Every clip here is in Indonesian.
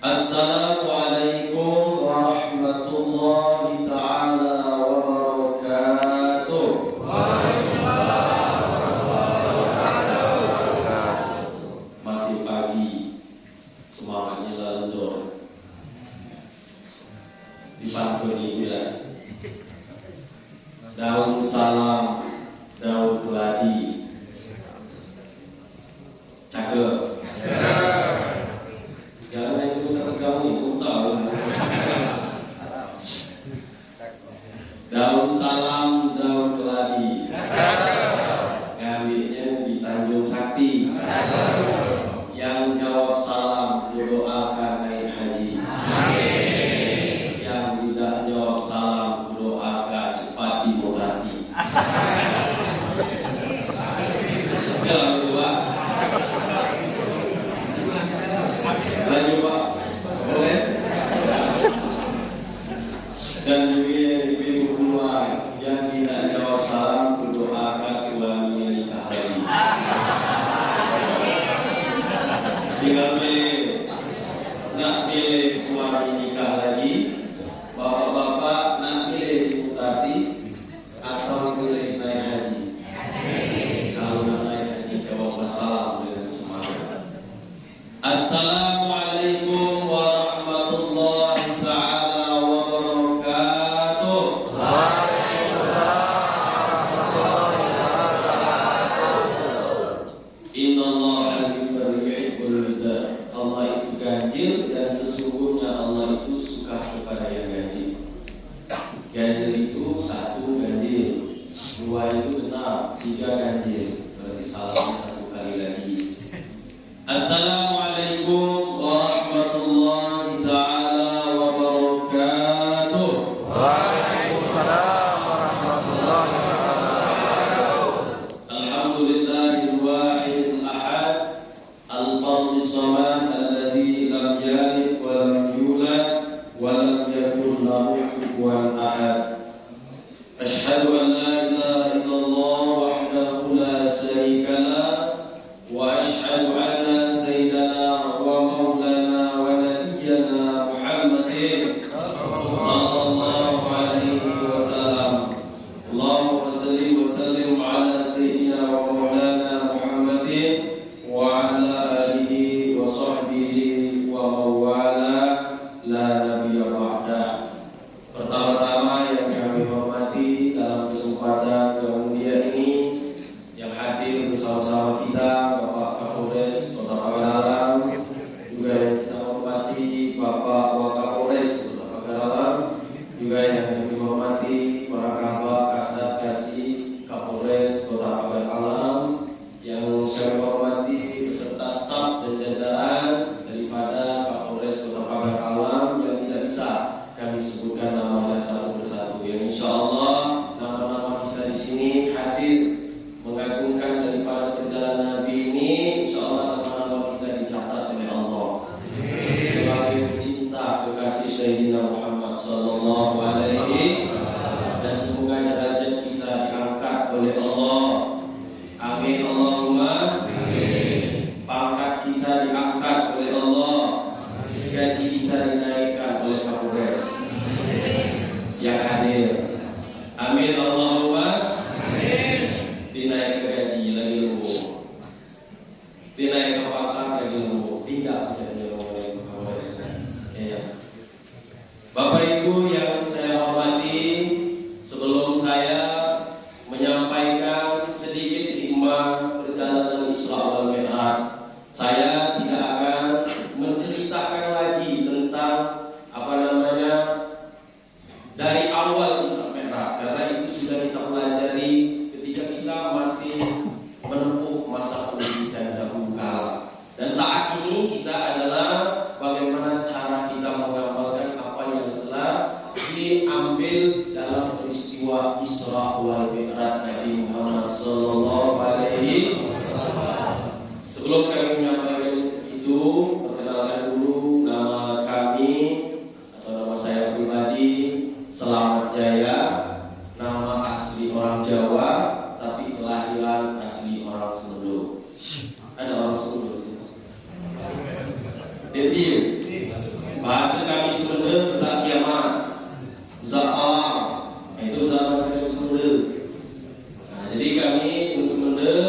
Assalamualaikum warahmatullahi ta'ala wabarakatuh. Masih pagi, semangatnya lalendor. Dipantuni ya. Daun salam, daun keladi. Cakep. Jangan itu Ustaz kamu itu tahu. Daun salam, daun keladi. Ngambilnya di Tanjung Sakti. Yang jawab salam doakan naik haji. Yang tidak jawab salam doakan cepat dimutasi. Yang kedua, lanjut Pak, boleh. Dan ibu keluar yang tidak jawab salam berdoakan suaminya nikah lagi. Tinggal pilih, nak pilih suami nikah lagi, bapak-bapak nak pilih dimutasi atau pilih naik haji. Kalau nak naik haji jawab salam dengan semangat. Assalamualaikum warahmatullahi ta'ala wabarakatuh. Innallaha yuhibbul ridha. Allah itu ganjil dan sesungguhnya Allah itu suka kepada yang ganjil. Ganjil itu satu ganjil, dua itu genap, tiga ganjil. Berarti salamnya satu kali lagi. Assalamualaikum warahmatullahi ta'ala wabarakatuh. Waalaikumsalam warahmatullahi wabarakatuh. Alhamdulillahil wahidil ahad, al-fardis samad, alladzi lam yalid wa lam yulad wa lam yakul lahu kufuwan ahad. Asyhadu an la ilaha illallah wahdahu la syarika lah wa asyhadu anna sayyidana wa maulana wa nabiyyana Muhammadin sallallahu alaihi wasallam. Allahumma shalli wa sallim ala sayyidina wa maulana Muhammadin wa ala alihi wa sahbihi wa mawala la nabiyya ba'dah. Pertama-tama yang kami hormati dalam kesempatan yang mulia ini, yang hadir bersama-sama kita Bapak Kapolres Kota Pagaralam, juga yang kita hormati Bapak Wakapolres Kota Pagaralam, juga yang kami hormati para kabak Kasat Kasih Kapolres Kota Pagaralam, yang kami hormati beserta staf dan jajaran daripada Kapolres Kota Pagaralam yang tidak bisa kami sebutkan namanya satu persatu, yang insya Allah nama-nama kita di sini hadir mengagungkan daripada perjalanan Nabi ini. Insya Allah nama-nama kita dicatat oleh Allah sebagai pecinta kekasih Sayyidina Muhammad Sallallahu Alaihi, dan semoga derajat kita diangkat oleh Allah. Amin Allahumma amin. Pangkat kita diangkat oleh Allah, gaji kita dinaikkan oleh Kapolres yang hadir. Amin Allahumma amin. Dinaik ke gaji lagi lembut, dinaik ke pangkat gaji lembut, tidak menjadi oleh Kapolres. Ya. Bapak Ibu yang saya hormati, sebelum saya menyampaikan sedikit hikmah perjalanan Isra wal Mi'raj, saya tidak akan menceritakan lagi tentang dari awal Isra Mi'raj, karena itu sudah kita pelajari ketika kita masih menempuh masa pendidikan dahulu kala. Dan saat ini kita adalah bagaimana cara kita mengamalkan apa yang telah diambil dalam peristiwa Isra wal Mi'raj Nabi Muhammad Sallallahu Alaihi Wasallam. Sebelum kami menyampaikan itu, perkenalkan dulu nama kami atau nama saya pribadi. Selamat Jaya, nama asli orang Jawa, tapi kelahiran asli orang Sumedho. Ada orang Sumedho sih? Detil. Bahasa kami Sumedho besar kiamat, besar alam. Itu bahasa kami Sumedho. Nah, jadi kami di Sumedho,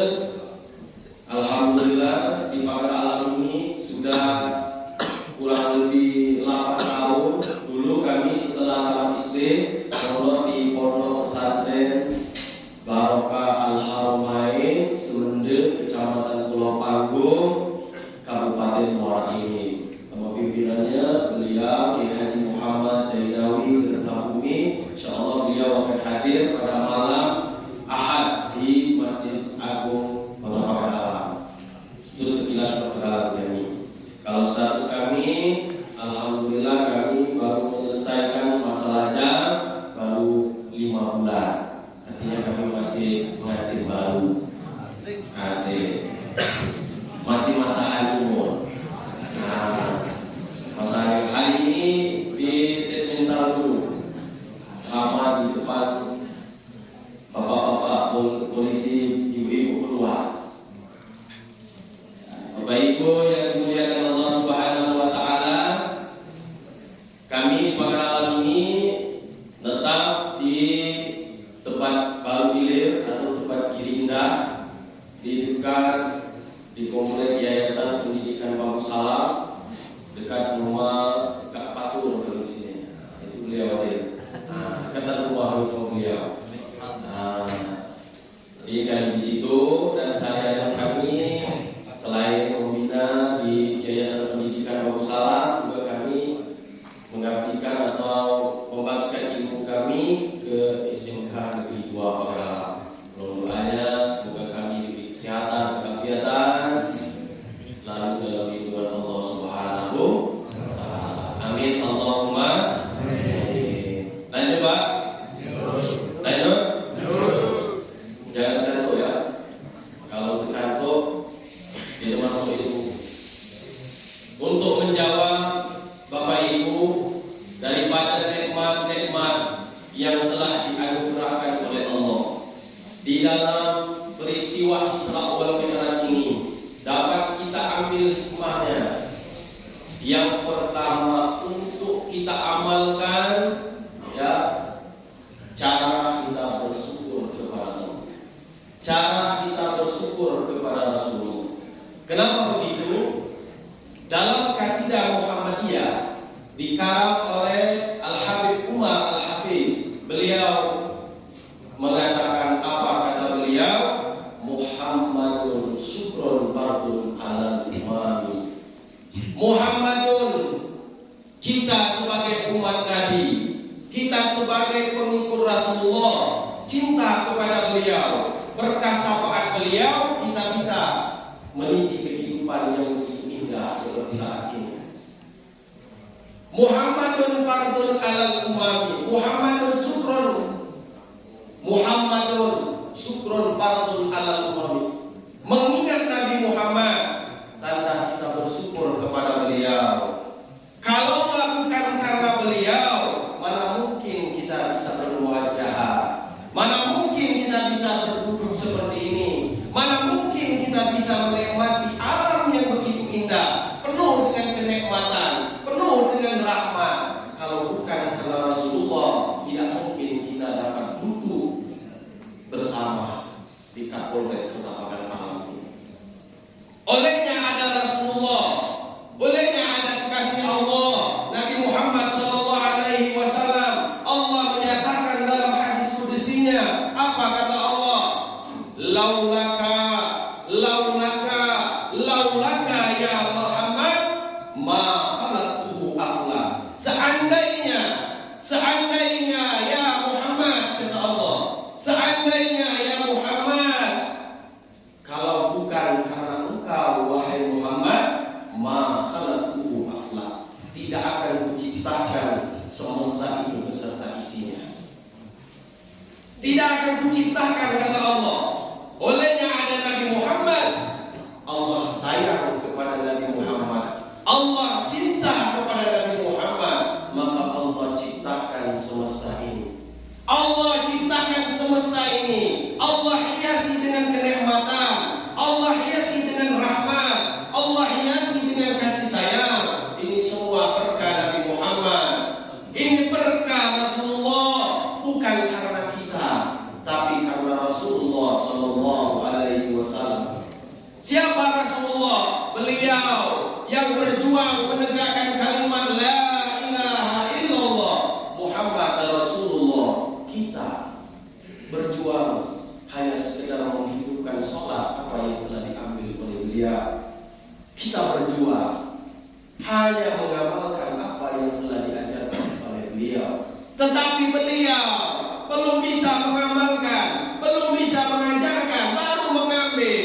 alhamdulillah di Pagar Alam ini sudah kurang lebih 8 tahun. Dulu kami setelah tamat SD pondok di Pondok Pesantren Barokah Al-Haramain Sumedho, Kecamatan Pulau Panggung, Kabupaten Muara Enim. Nama pimpinannya beliau Kiai Haji Muhammad Dainawi Kertabumi. Insyaallah beliau akan hadir pada malam Ahad di Masjid Agung Kota Pagar Alam. Itu sekilas perkenalan kami. Kalau status kami, alhamdulillah kami baru menyelesaikan masalah jam baru 5 bulan. Artinya kami masih pengantin baru. Asik. Masih masa honeymoon. Nah, masa hari ini di tes mental dulu. Sama di depan bapak-bapak polisi, ibu-ibu keluar. Bapak Ibu yang dimuliakan Allah Subhanahu wa taala, kami di Pagar Alam ini tetap di tempat Baru Ilir atau tempat Giri Indah, di dekat di komplek Yayasan Pendidikan Bambu Salam, dekat rumah Kak Patur kalau di sini. Nah, itu beliau hadir. Nah, dekat rumah harus sama beliau. Nah, jadi kami di situ dan saya dan kami selain membina di Yayasan Pendidikan Bambu Salam, juga kami mengabdikan atau membagikan ilmu kami ke SMK Negeri 2 Pagar Alam. Mohon doanya semoga kami diberi kesehatan, keafiatan, selalu dalam lindungan Allah Subhanahu wa taala. Amin Allahumma amin. Lanjut Pak? Lanjut? Jangan terkantuk ya. Kalau terkantuk tidak masuk itu. Untuk menjawab Bapak Ibu daripada nikmat-nikmat yang telah dianugerahkan oleh Allah di dalam peristiwa Isra wal Mi'raj ini, dapat kita ambil hikmahnya. Yang pertama untuk kita amalkan, ya, cara kita bersyukur kepada Allah, cara kita bersyukur kepada Rasulullah. Kenapa begitu? Dalam kasidah Muhammadiyah dikarang oleh Al-Habib Umar Al-Hafiz, beliau mengatakan apa kata beliau? Muhammadun syukrun bardun alal imami. Muhammadun, kita sebagai umat Nabi, kita sebagai pengikut Rasulullah, cinta kepada beliau, berkah syafaat beliau, kita bisa meniti kehidupan yang begitu indah seperti saat ini. Muhammadun fardun alal umami, Muhammadun syukrun fardun alal umami. Mengingat Nabi Muhammad, tanda kita bersyukur kepada beliau. Kalau bukan karena beliau, mana mungkin kita bisa bermuajah, mana mungkin kita bisa berduduk seperti ini, mana mungkin kita bisa menikmati alam yang begitu indah, penuh dengan kenikmatan, penuh dengan rahmat. Kalau bukan karena Rasulullah, tidak mungkin kita dapat duduk bersama di Kapolres Kota Pagar Alam ini. Olehnya ada Rasulullah, olehnya ada kekasih Allah, Nabi Muhammad SAW. Allah menyatakan dalam hadis kudusinya, apa kata Allah? Laulaka ya Muhammad ma khalaqtuhu afla. Seandainya ya Muhammad, kata Allah, seandainya ya Muhammad, kalau bukan karena engkau wahai Muhammad, ma khalaqtuhu afla, tidak akan kuciptakan semesta ini beserta isinya. Tidak akan kuciptakan, kata Allah. Olehnya ada Nabi Muhammad, Allah sayang kepada Nabi Muhammad, Allah cinta kepada Nabi Muhammad, maka Allah ciptakan semesta Allah ciptakan semesta ini, Allah hiasi dengan kenikmatan, Allah hiasi dengan rahmat, Allah hiasi dengan kasih sayang. Ini semua berkah Nabi Muhammad. Ini berkah Rasulullah, bukan karena kita, tapi karena Rasulullah sallallahu alaihi wasallam. Siapa Rasulullah? Beliau yang berjuang menegakkan kalimat la ilaha illallah Muhammad Rasulullah. Kita berjuang hanya sekedar menghidupkan sholat apa yang telah diambil oleh beliau. Kita berjuang hanya mengamalkan apa yang telah diajarkan oleh beliau. Tetapi beliau belum bisa mengamalkan, belum bisa mengajarkan, baru mengambil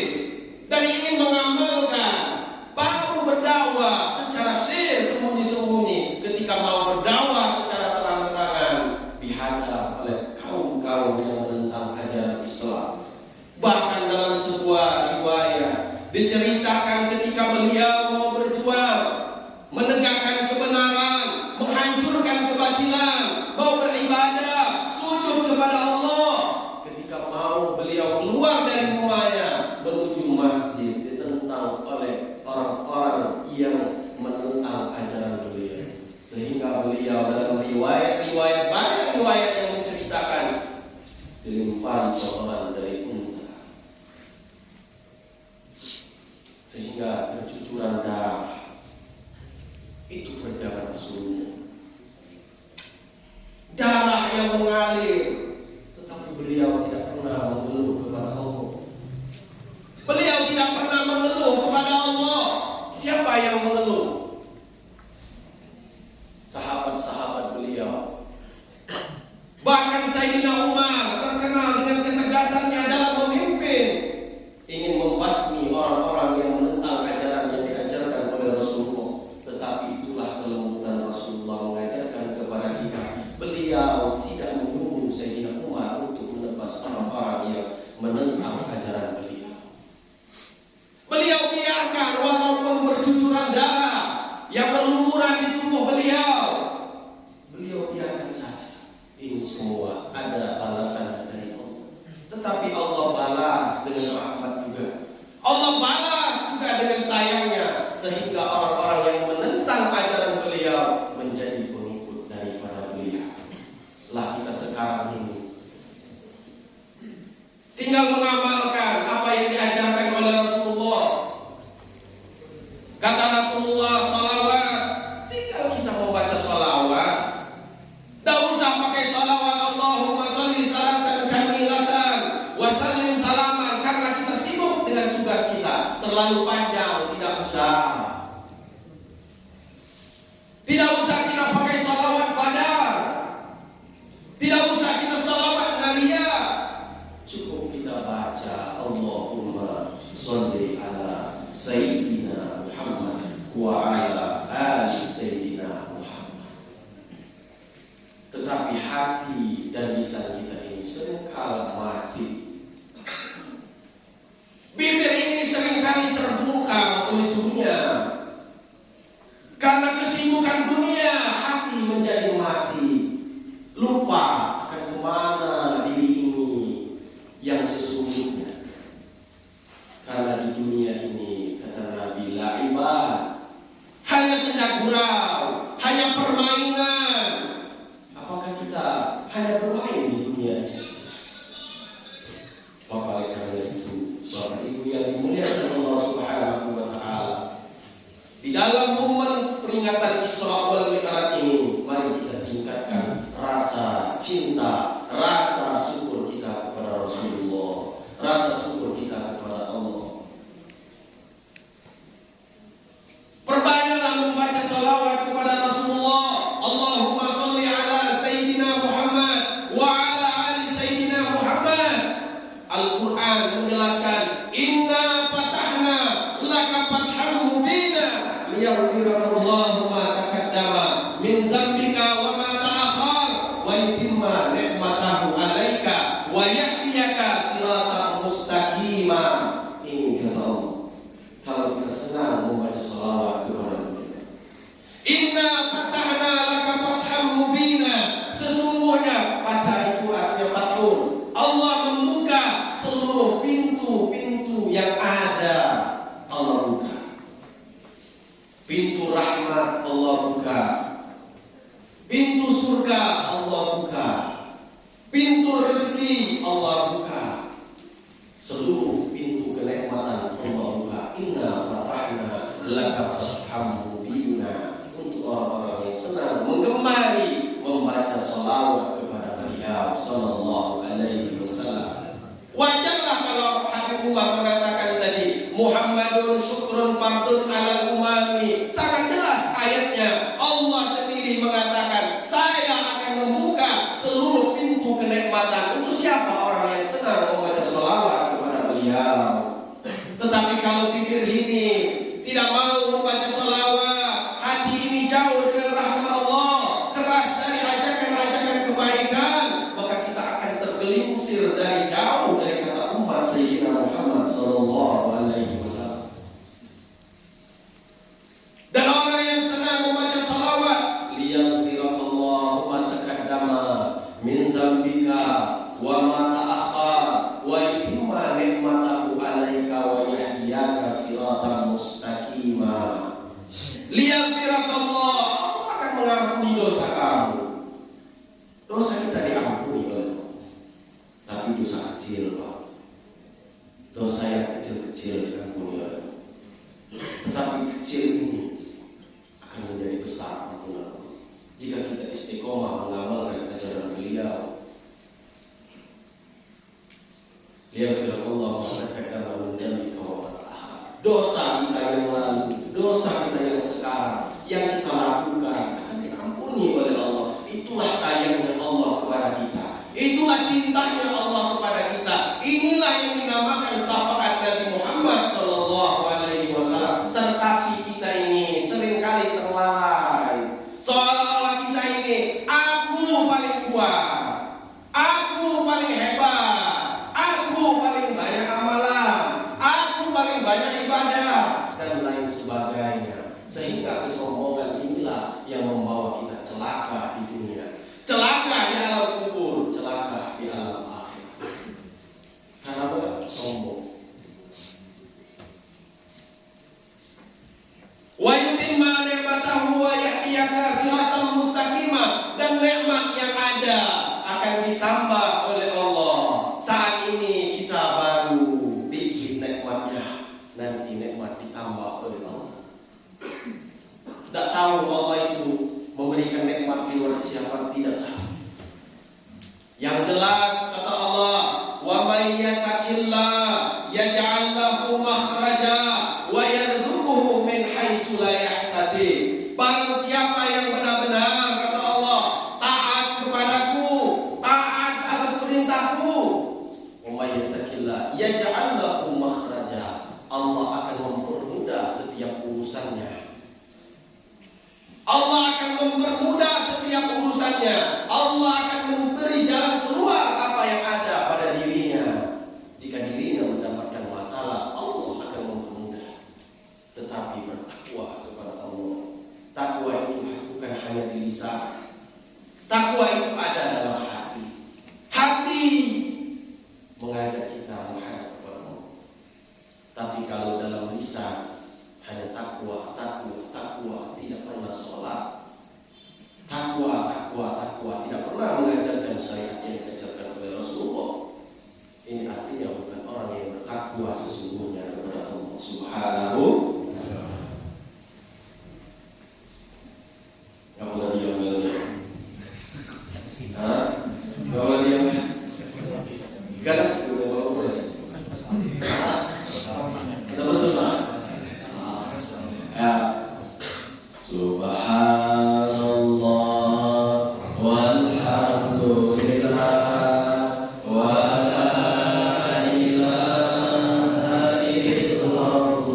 dan ingin mengamalkan, baru berdakwah secara sembunyi-sembunyi. Ketika mau berdakwah secara terang-terangan, dihadap oleh kaum-kaum yang menentang ajaran Islam. Bahkan dalam sebuah riwayat diceritakan ketika beliau mau berjuang menegakkan kebenaran, menghancurkan kebatilan, mau beribadah, sujud kepada Allah. Ketika mau beliau keluar dari rumahnya menuju masjid, ditentang oleh orang-orang yang menentang ajaran beliau. Sehingga beliau dalam riwayat banyak riwayat yang menceritakan dilempari kotoran dari unta, sehingga bercucuran darah. Itu perjalanan Rasulullah. Darah yang mengalir, tetapi beliau tidak pernah mengeluh kepada Allah. Beliau tidak pernah mengeluh kepada Allah. Siapa yang mengeluh? Sahabat-sahabat beliau. Bahkan Sayyidina Umar terkenal dengan ketegasannya dalam memimpin, ingin membasmi orang-orang yang menentang ajaran yang diajarkan oleh Rasulullah. Tetapi itulah kelembutan Rasulullah mengajarkan kepada kita. Beliau tidak menunggu Sayyidina Umar untuk menebas orang-orang yang menentang ajaran beliau. Beliau biarkan walaupun bercucuran darah yang berlumuran di tubuh beliau, beliau biarkan saja. Ini semua ada balasan dari Allah. Tetapi Allah balas dengan rahmat juga. Allah balas juga dengan sayangnya, sehingga orang-orang yang menentang ajaran beliau menjadi pengikut daripada beliau. Lah kita sekarang ini tinggal mengamalkan apa yang diajarkan oleh Rasulullah. Kata Rasulullah, salawat, tinggal kita membaca salawat. Tidak usah pakai salawat Allahumma sholli salatan kamilatan wa sallim salaman, karena kita sibuk dengan tugas kita. Terlalu panjang, tidak usah. Tidak usah kita pakai salawat badar, tidak usah kita salawat naria. Cukup kita baca Allahumma sholli ala Sayyidina Muhammad wa ala ali Sayyidina Muhammad. Tetapi hati dan lisan kita ini seringkali mati. Bibir ini seringkali terbungkam oleh dunia. Karena kesibukan dunia, hati menjadi mati. Lupa akan kemana diri ini yang sesungguhnya. Karena di dunia ini, kata Nabi, la'ibah, hanya senda gurau, hanya permainan. Apakah kita hanya bermain di dunia ini? Maka oleh karena itu, Bapak Ibu yang dimuliakan Allah Subhanahu wa Ta'ala, di dalam momen peringatan Isra wal Mi'raj ini, mari kita tingkatkan rasa cinta, rasa syukur kita kepada Rasulullah, rasa syukur kita kepada Allah. Perbanyaklah membaca salawat kepada Rasulullah. Allahumma sholli ala Sayyidina Muhammad wa ala ali Sayyidina Muhammad. Al-Quran menjelaskan, inna fatahna laka fatham mubina liyaghfirallahu ma taqaddama min zambika wa ma ta'akhkhar wa yutimma surga Allah buka, pintu rezeki Allah buka, seluruh pintu kenikmatan Allah buka. Inna fatahna laka fathan mubina. Untuk orang-orang yang senang menggemari membaca sholawat kepada beliau sallallahu alaihi wasallam. Wajarlah kalau Habib Umar mengatakan tadi Muhammadun syukrun fardun alal umami. Sangat jelas ayatnya. Allah sendiri mengatakan, saya akan membuka seluruh pintu kenikmatan untuk siapa? Orang yang senang membaca sholawat kepada beliau. Tetapi kalau bibir ini tidak mau membaca sholawat, hati ini jauh dengan rahmat Allah, keras dari ajakan-ajakan kebaikan, maka kita akan tergelincir dari jauh dari kata umat Sayyidina Muhammad sallallahu alaihi wasallam. Dan orang yang senang membaca sholawat, liyaghfirakallahu ma taqaddama min zambika wa ma ta'akhkhar wa yutimma ni'matahu 'alaika wa yahdiyaka siratan mustaqima. Liyaghfirakallah, Allah akan mengampuni dosa kamu. Dosa kita diampuni oleh Allah, tapi dosa kecil, Pak. Dosa yang kecil-kecil diampuni oleh Allah, tetapi kecil ini akan menjadi besar ampunan jika kita istiqomah mengamalkan ajaran beliau. Liyaghfirakallahu ma taqaddama min dzambika wa ma ta'akhkhar. Dosa kita yang lalu, dosa kita yang sekarang, yang kita lakukan akan diampuni oleh Allah. Itulah sayangnya Allah kepada kita, itulah cintanya Allah kepada kita. Inilah yang dinamakan syafaat Nabi Muhammad sallallahu alaihi wasallam. Tetapi kita ini seringkali terlalai, seolah-olah kita ini aku paling kuat, aku paling hebat, aku paling banyak amalan, aku paling banyak ibadah, dan lain sebagainya. Sehingga kesombongan inilah yang membawa kita celaka di dunia, celaka di alam kubur, celaka di alam akhirat. Karena sombong. Wa yutimma ni'matahu wa yahdiyaka siratan mustaqima. Dan nikmat yang ada akan ditambah oleh Allah. Saat ini kita baru dikit nikmatnya, nanti nikmat ditambah oleh Allah. Tidak tahu Allah itu memberikan nikmat lewat siapa, tidak tahu. Yang jelas kata Allah, wa may yattaqillah yaj'al lahu makhraja wa yarzuquhu min haitsu la yahtasib. Barang siapa yang benar-benar kata Allah taat kepadaku, taat atas perintahku, wa may yattaqillah yaj'al lahu makhraja. Allah akan mempermudah setiap urusannya. Allah akan mempermudah setiap urusannya. Allah akan memberi jalan keluar apa yang ada pada dirinya. Jika dirinya mendapatkan masalah, Allah akan mempermudah. Tetapi bertakwa kepada Allah. Takwa itu bukan hanya di lisan. Takwa itu ada dalam hati. Hati mengajak kita menghadap kepada Allah. Tapi kalau dalam lisan hanya takwa, tidak pernah sholat. Takwa, tidak pernah mengajarkan syariat yang diajarkan oleh Rasulullah. Ini artinya bukan orang yang bertakwa sesungguhnya kepada Allah Subhanahu. Gak boleh diam. Gak boleh diam. Karena sebelumnya baru beres. Kita bersunnah. Subhanallah walhamdulillah wa la ilaha illallah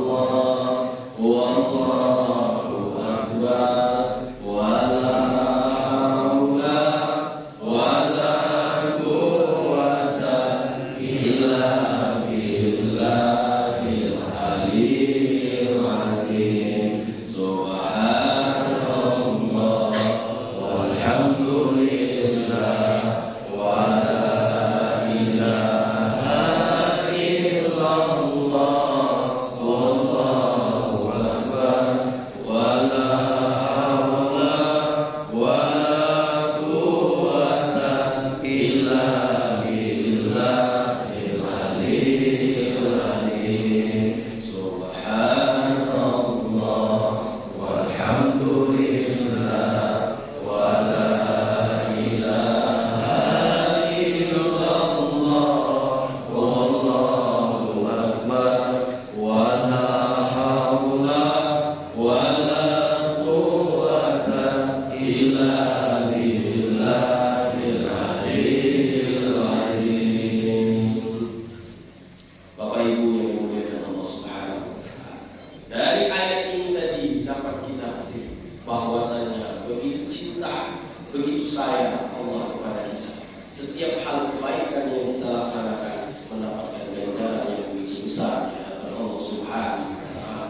Allah kepada kita. Setiap hal kebaikan yang kita laksanakan mendapatkan ganjaran yang begitu besar dari Allah Subhanahu wa taala.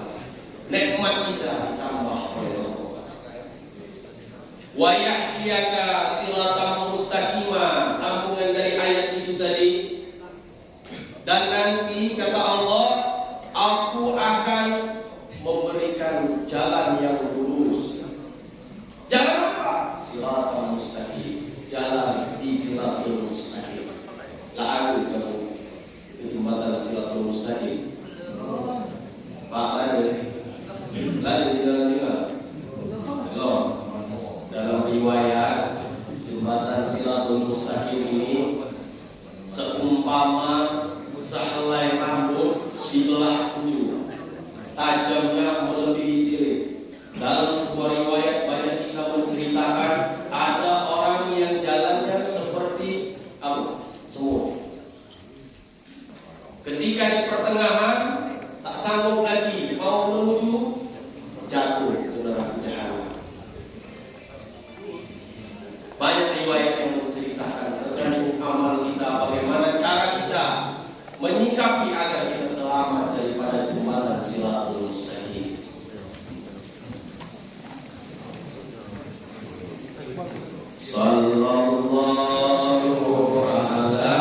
Nikmat kita ditambah oleh Allah. Wa yahdiyaka siratan mustaqima, sambungan dari ayat itu tadi. Dan nanti kata Allah, aku akan memberikan jalan yang lurus. Jalan apa? Siratan mustaqim, jalan di siratul mustaqim. Lalu kamu ke jembatan siratul mustaqim. Pak lari tinggal. Belum. Dalam riwayat jembatan siratul mustaqim ini seumpama sehelai rambut dibelah 7, tajamnya melebihi sirip. Dalam sebuah riwayat banyak kisah menceritakan ada orang yang jalannya seperti semut. Ketika di pertengahan tak sanggup lagi mau menuju, jatuh ke neraka jahanam. Banyak riwayat yang menceritakan tergantung amal kita, bagaimana cara kita menyikapi agar kita selamat daripada jembatan siratul mustaqim. Sallallahu ala Muhammad,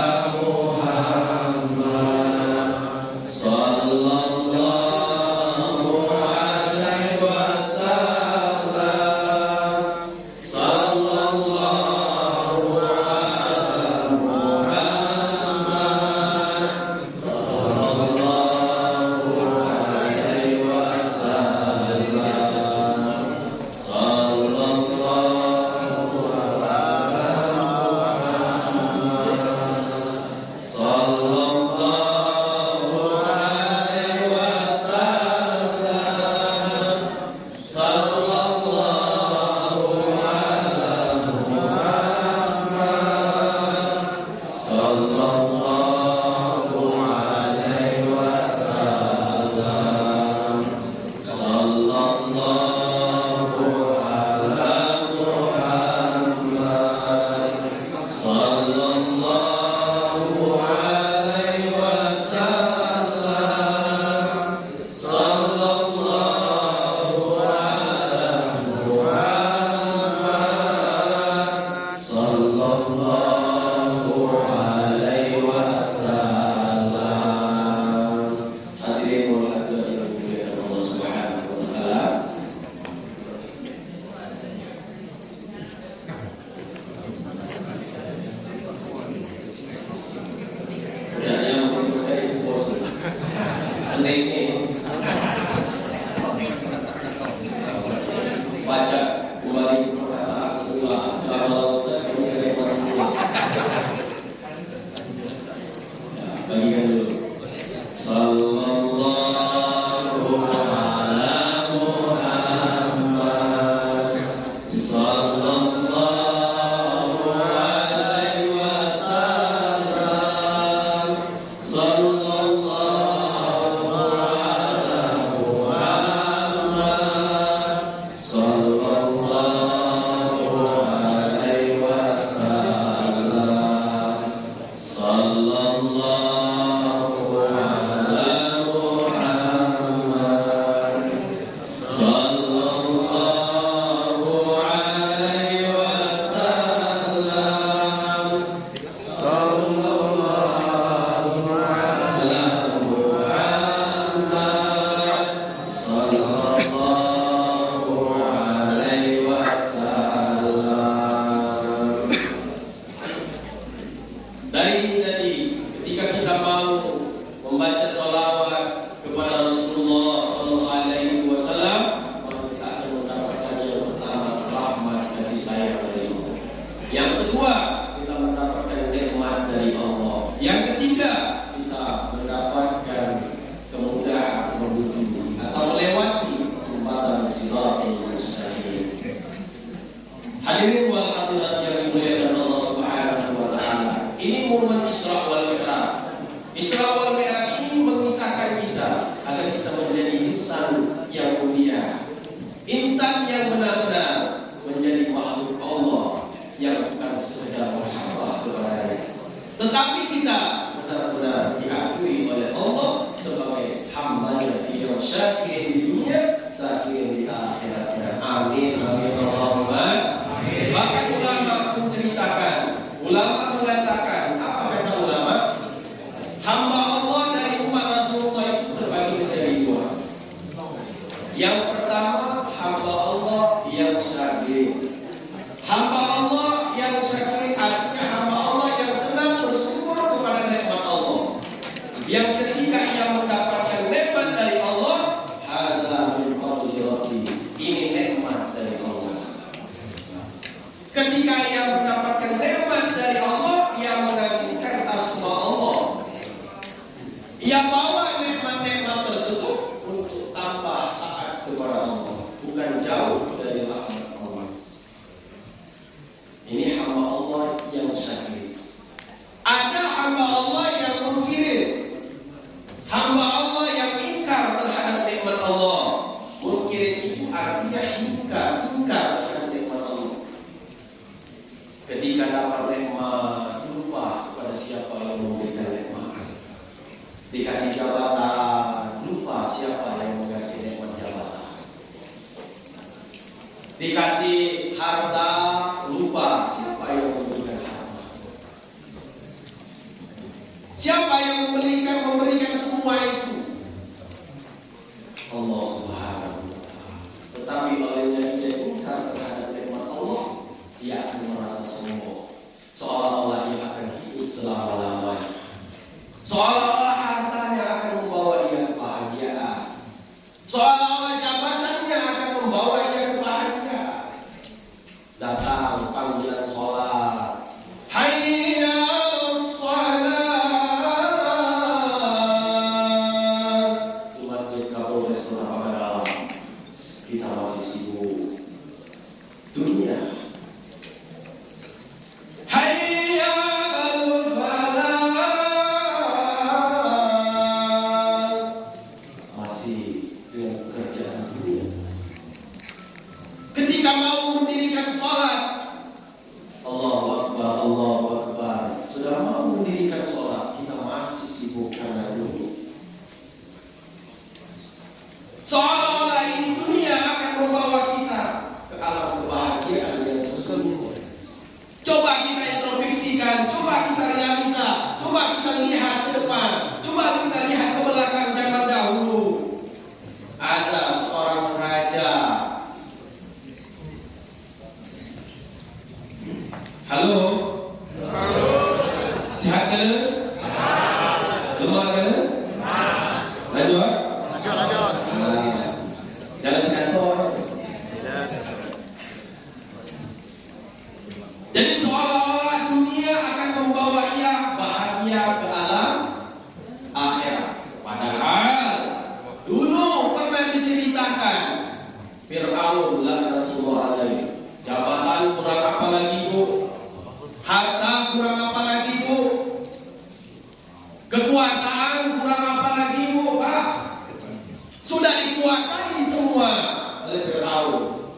sallallahu alaihi wasallam, sallallahu ala Muhammad, sallallahu alaihi wasallam, sallallahu baca kembali perkataan semula ceramah Ustaz yang mengenai manusia. Bagikan dulu. Sallallahu ala Muhammad, sallallahu alaihi wasallam, sallallahu ala Muhammad, sallallahu alaihi wasallam, sallallahu dari ini tadi, ketika kita mau membaca sholawat kepada Rasulullah SAW, maka kita akan mendapatkan yang pertama rahmat kasih sayang dari Allah. Yang kedua, kita mendapatkan nikmat dari Allah. Yang ketiga, kita mendapatkan kemudahan menuju atau melewati jembatan siratul mustaqim. Hadirin wal hadirat yang dimuliakan Allah Subhanahu wa taala. Ini momen Isra wal Mi'raj. Isra wal Mi'raj ini mengisahkan kita agar kita menjadi insan yang mulia, insan yang benar-benar menjadi makhluk Allah yang bukan sedang berhamba kepada-Nya. Tetapi kita benar-benar diakui oleh Allah sebagai hamba-Nya yang syakir di dunia, syakir di akhiratnya. Amin, amin, Allahumma amin. Bahkan ulama menceritakan, ulama mengatakan, apa kata ulama? Hamba Allah dari umat Rasulullah itu terbagi menjadi dua. Yang pertama, hamba Allah yang syakir. Hamba Allah yang syakir artinya hamba Allah yang senang bersyukur kepada nikmat Allah. Yang ketika ia mendapatkan nikmat dari Allah, hadza min fadli rabbi. Ini nikmat dari Allah. Ketika ia mendapatkan nikmat dari Allah, ia mengagungkan asma Allah. Ia bawa nikmat-nikmat tersebut untuk tambah taat kepada Allah, bukan jauh dari rahmat Allah. Ini hamba Allah yang syakir. Ada hamba Allah yang mungkirin, hamba Allah yang ingkar terhadap nikmat Allah. Mungkirin itu artinya ingkar terhadap nikmat Allah. Ketika dapat nikmat, lupa pada siapa yang memberikan nikmat. Dikasih jabatan, lupa siapa yang mengasih nikmat jabatan. Dikasih harta, lupa siapa yang memberikan harta. Siapa yang memberikan semua itu? Allah Subhanahu wa Ta'ala. Tetapi olehnya dia ingkar terhadap nikmat Allah, dia akan merasa sombong, seolah-olah ia akan hidup selama-lamanya, seolah-olah hartanya akan membawa ia kebahagiaan, seolah-olah jabatannya akan membawa ia kebahagiaan. Datang panggilan sholat, hayya 'alas shalah. Di masjid Kapolres Kota Padalarang kita masih sibuk dunia. Hayya 'alal falah, masih dengan pekerjaan dunia. Ketika mau mendirikan sholat, Allahu Akbar, Allahu Akbar. Sudah mau mendirikan sholat, kita masih sibuk karena dunia. Seolah-olah ini dunia akan membawa kita ke alam kebahagiaan yang sesungguhnya. Coba kita introspeksikan, coba kita realisa, coba kita lihat ke depan, coba kita lihat ke belakang zaman dahulu. Ada seorang raja. Halo? Halo. Sehat kan? Lemah kan? Lanjut? Lanjut. Jalan ke kantor. Jadi seolah-olah dunia akan membawa ia bahagia ke alam akhirat. Padahal dulu pernah diceritakan Fir'aun laknatullah alaihi. Jabatan kurang apa lagi, Bu? Harta kurang apa lagi, Bu? Kekuasaan kurang apa lagi, Bu, Pak? Sudah dikuasai semua oleh Fir'aun.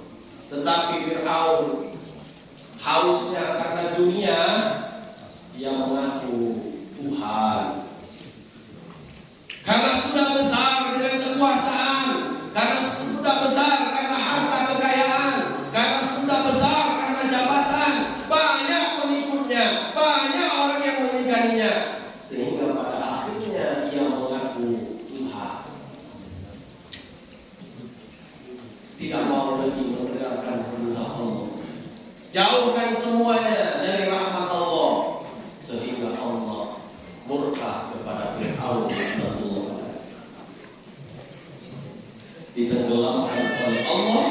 Tetapi Fir'aun hausnya karena dunia, dia mengaku Tuhan. Karena sudah besar dengan kekuasaan, karena sudah besar karena harta kekayaan, karena sudah besar karena jabatan, banyak pengikutnya, banyak orang yang menyeganinya, sehingga pada akhirnya ia mengaku Tuhan. Tidak mau lagi mendengarkan perintah Allah, jauhkan semuanya dari rahmat Allah, sehingga Allah murka kepada Fir'aun ditenggelamkan oleh Allah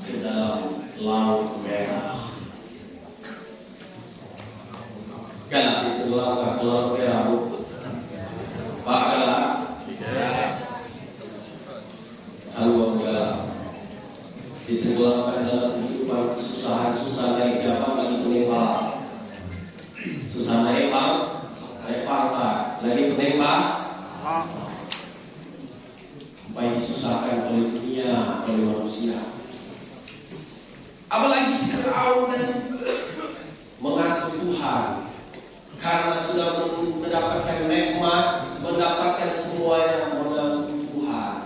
ke dalam laut merah. Galak ditenggelamkan ke laut merah, Bu. Pak galak. Halo galak. Ditenggelamkan dalam kehidupan kesusahan, susah naik jabatan lagi penembak, susah naik pangkat, lagi penembak, sampai disusahkan oleh dunia, oleh manusia. Apalagi si Fir'aun tadi mengaku Tuhan. Karena sudah mendapatkan nikmat, mendapatkan semuanya melalui Tuhan.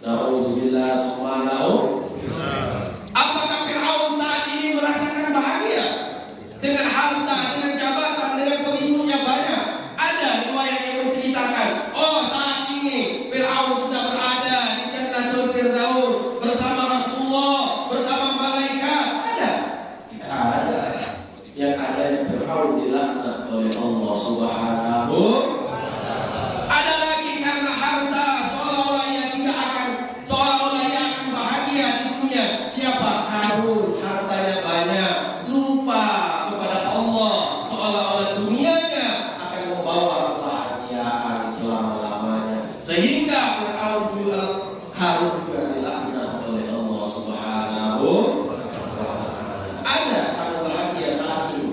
Nauzubillah subhanahu. Apakah Fir'aun saat ini merasakan bahagia dengan harta, dengan jabatan, dengan pengikutnya banyak? Ada riwayat yang menceritakan, oh saat ini Fir'aun sudah berada di Jannatul Firdaus bersama Rasulullah, bersama malaikat. Ada? Tidak ada. Yang ada yang Fir'aun dilaknat oleh Allah Subhanahu. Ada lagi karena harta seolah-olah ia akan bahagia di dunia. Siapa? Karun, hartanya banyak, lupa kepada Allah, seolah-olah dunianya akan membawa kebahagiaan selama-lamanya. Sehingga Fir'aun juga, Karun juga dilaknat oleh Allah Subhanahu wa ta'ala. Ada karun bahagia saat ini?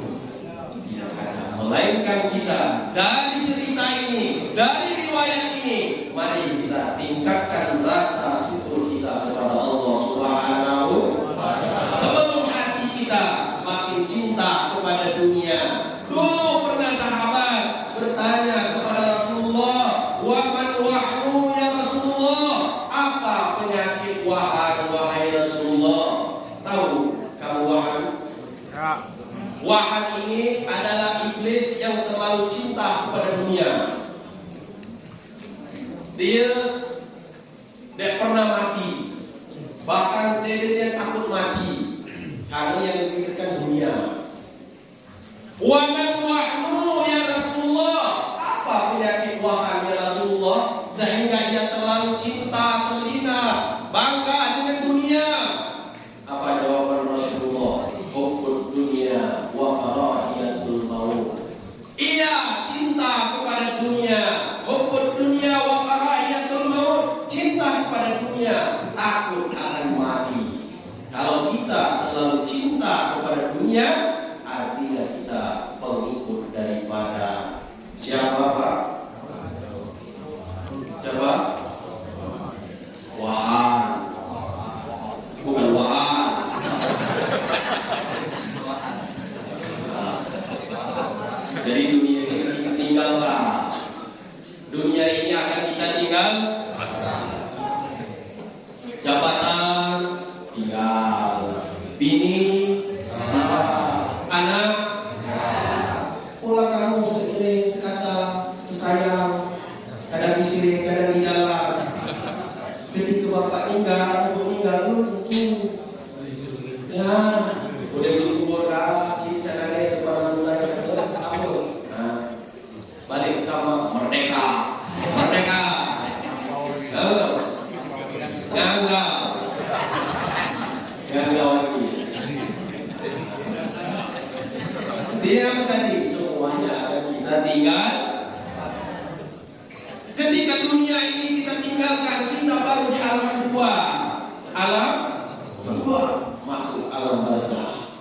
Tidak ada. Melainkan kita dari cerita ini, dari riwayat ini, mari kita tingkatkan rasa syukur kita kepada Allah Subhanahu. Sebelum hati kita makin cinta kepada dunia. Dulu pernah sahabat bertanya kepada Rasulullah, "Wa man wahnu ya Rasulullah?" Apa penyakit wahan wahai Rasulullah? Tahu kamu wahan? Ya. Wahan ini adalah iblis yang terlalu cinta kepada dunia. Dia tidak pernah mati. Bahkan dia takut mati karena yang dipikirkan dunia. Wa man wahnu ya Rasulullah? Apa penyakit wahan ya Rasulullah sehingga ia terlalu cinta, terlena, bangga dengan dunia? Apa jawaban Rasulullah? Hubbud dunya wa karahiyatul maut. Ia cinta kepada dunia, hubbud dunya wa karahiyatul maut. Cinta kepada dunia, takut akan mati. Kalau kita terlalu cinta kepada dunia, artinya kita pengikut daripada siapa, Pak? Siapa? Wahan. Bukan wahan. Jadi dunia ini kita tinggalkan. Dunia ini akan kita tinggal. Jabatan tinggal, bini tinggal, anak pola kamu seiring sekata sesayang, kadang disiring, kadang di jalan. Ketika bapak meninggal, ibu meninggal, lu tentu ya udah dikubur kita cara guys kepada mulai apa? Nah, balik ke kamar, merdeka, merdeka. Gangga lagi. Dia apa tadi? Semuanya akan kita tinggal. Ketika dunia ini kita tinggalkan, kita baru di alam kedua. Alam kedua masuk alam barzah.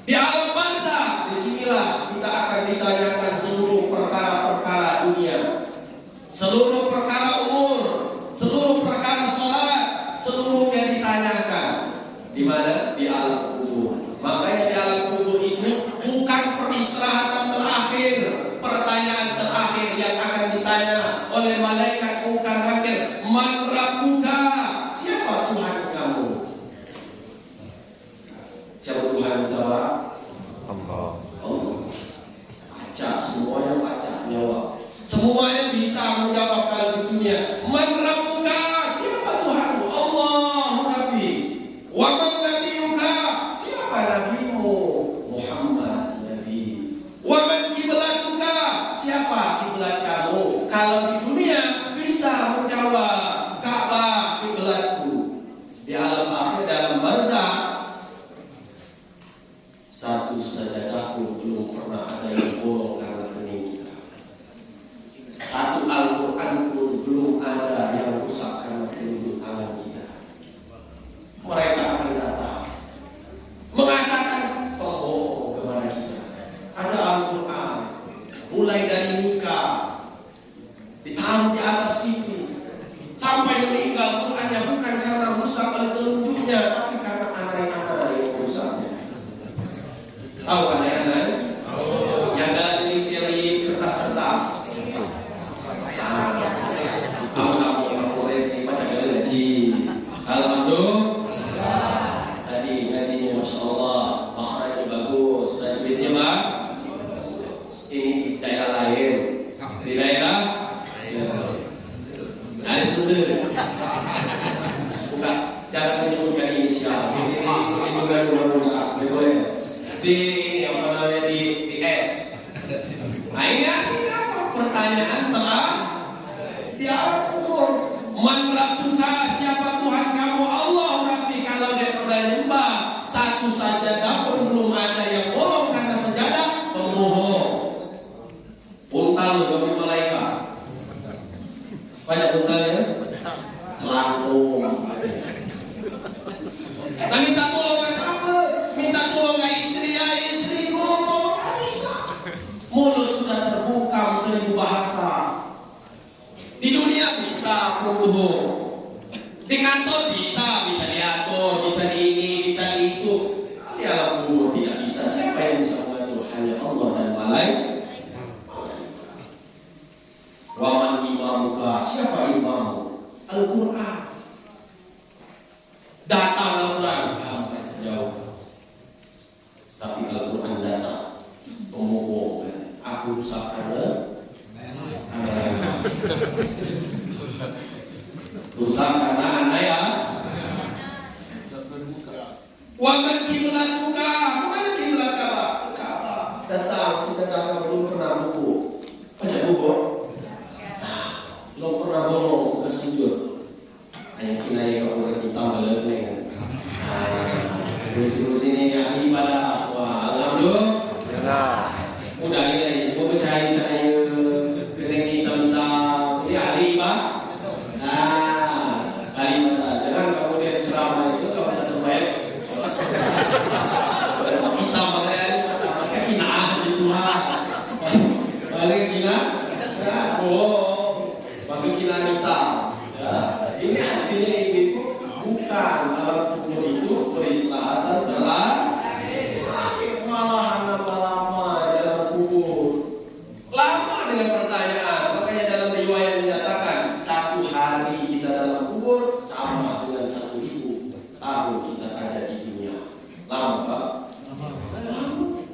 Di alam barzah, disinilah kita akan ditanyakan seluruh perkara-perkara dunia, seluruh perkara umur, seluruh perkara sholat, seluruhnya ditanyakan. Di mana? Di alam kubur. Makanya di alam kubur itu bukan peristirahatan terakhir, pertanyaan terakhir yang akan ditanya oleh malaikat mungkar nakir. Man rabbuka? Siapa Tuhan kamu? Siapa Tuhan kita, Pak? Allah. Allah. Acak, semuanya acak jawab. Semuanya bisa menjawab kalau di dunia. Man rabbuka? Siapa Tuhanmu? Allahu Nabi. Wa man nabiyuka? Siapa nabimu? Muhammad Nabi. Wa man kiblatuka? Siapa kiblat kamu? Kalau di dunia bisa menjawab Ka'bah kiblatku. Di alam akhir, dalam barzah, satu sajadah pun belum pernah ada yang bolong karena kening kita. Satu Al-Quran pun belum ada yang rusak karena penunjuk tangan kita. Mereka akan datang mengatakan pembohong kepada kita. Ada Al-Quran, mulai dari nikah ditaruh di atas TV sampai meninggal. Qurannya bukan karena rusak oleh telunjuknya, tapi karena anak-anak yang rusaknya. Tahu aneh-aneh? Yang dalam ini seri kertas-kertas. Kamu Kapolres ini baca kali ngaji. Alhamdulillah. Tadi ngajinya Masya Allah, makhrajnya bagus, tajwidnya bagus. Ini di daerah lain. Di daerah ada sebenarnya. Bukan, jangan menyebutkan inisial. Ini bukan rumah-rumah, boleh. Di ini apa namanya di S. Nah ini artinya apa? Pertanyaan telah di alam kubur. Man rabbuka, siapa Tuhan kamu? Allah Rabbi. Kalau dia pernah nyembah satu sajadah pun belum ada yang bolong karena sajadah, pembohong. Puntal bagi malaikat. Banyak puntalnya. Telantung. Nah minta tolong ke siapa? Minta tolong ke istri, ya istriku, tolong gak bisa. Mulut sudah terbungkam 1000 bahasa. Di dunia bisa bohong. Di kantor bisa diatur, bisa di ini, bisa di itu. Di alam kubur tidak bisa. Siapa yang bisa mengatur? Hanya Allah dan malaikat. Waman imamuka, siapa imammu? Al-Quran. Datang Al-Quran, kamu baca jauh. Tapi Al-Quran datang, pemohong. Aku rusak karena rusak karena anda ya. Waman kiblatuka, kemana kiblat Ka'bah? Datang, sudah datang belum pernah buku. Baca buku. Belum pernah bolong, bukan sujud. Hanya kinai kalau harus ditambah lagi kan. Terus ini ahli ibadah semua. Alhamdulillah. Udah ini, mau cahaya kering hitam-hitam. Ini ahli ibadah. Ahli ibadah. Jangan kemudian ceramah itu kamu bisa sembahyang. Hitam pakai ahli ibadah. Masih kinaan di Tuhan. Balik kina. Bagi kinaan hitam. Ini artinya ibu bukan alam kubur itu peristirahatan terakhir, malah lama-lama dalam kubur, lama dengan pertanyaan. Makanya dalam riwayat menyatakan 1 hari kita dalam kubur sama dengan 1000 tahun kita ada di dunia. Lama Pak?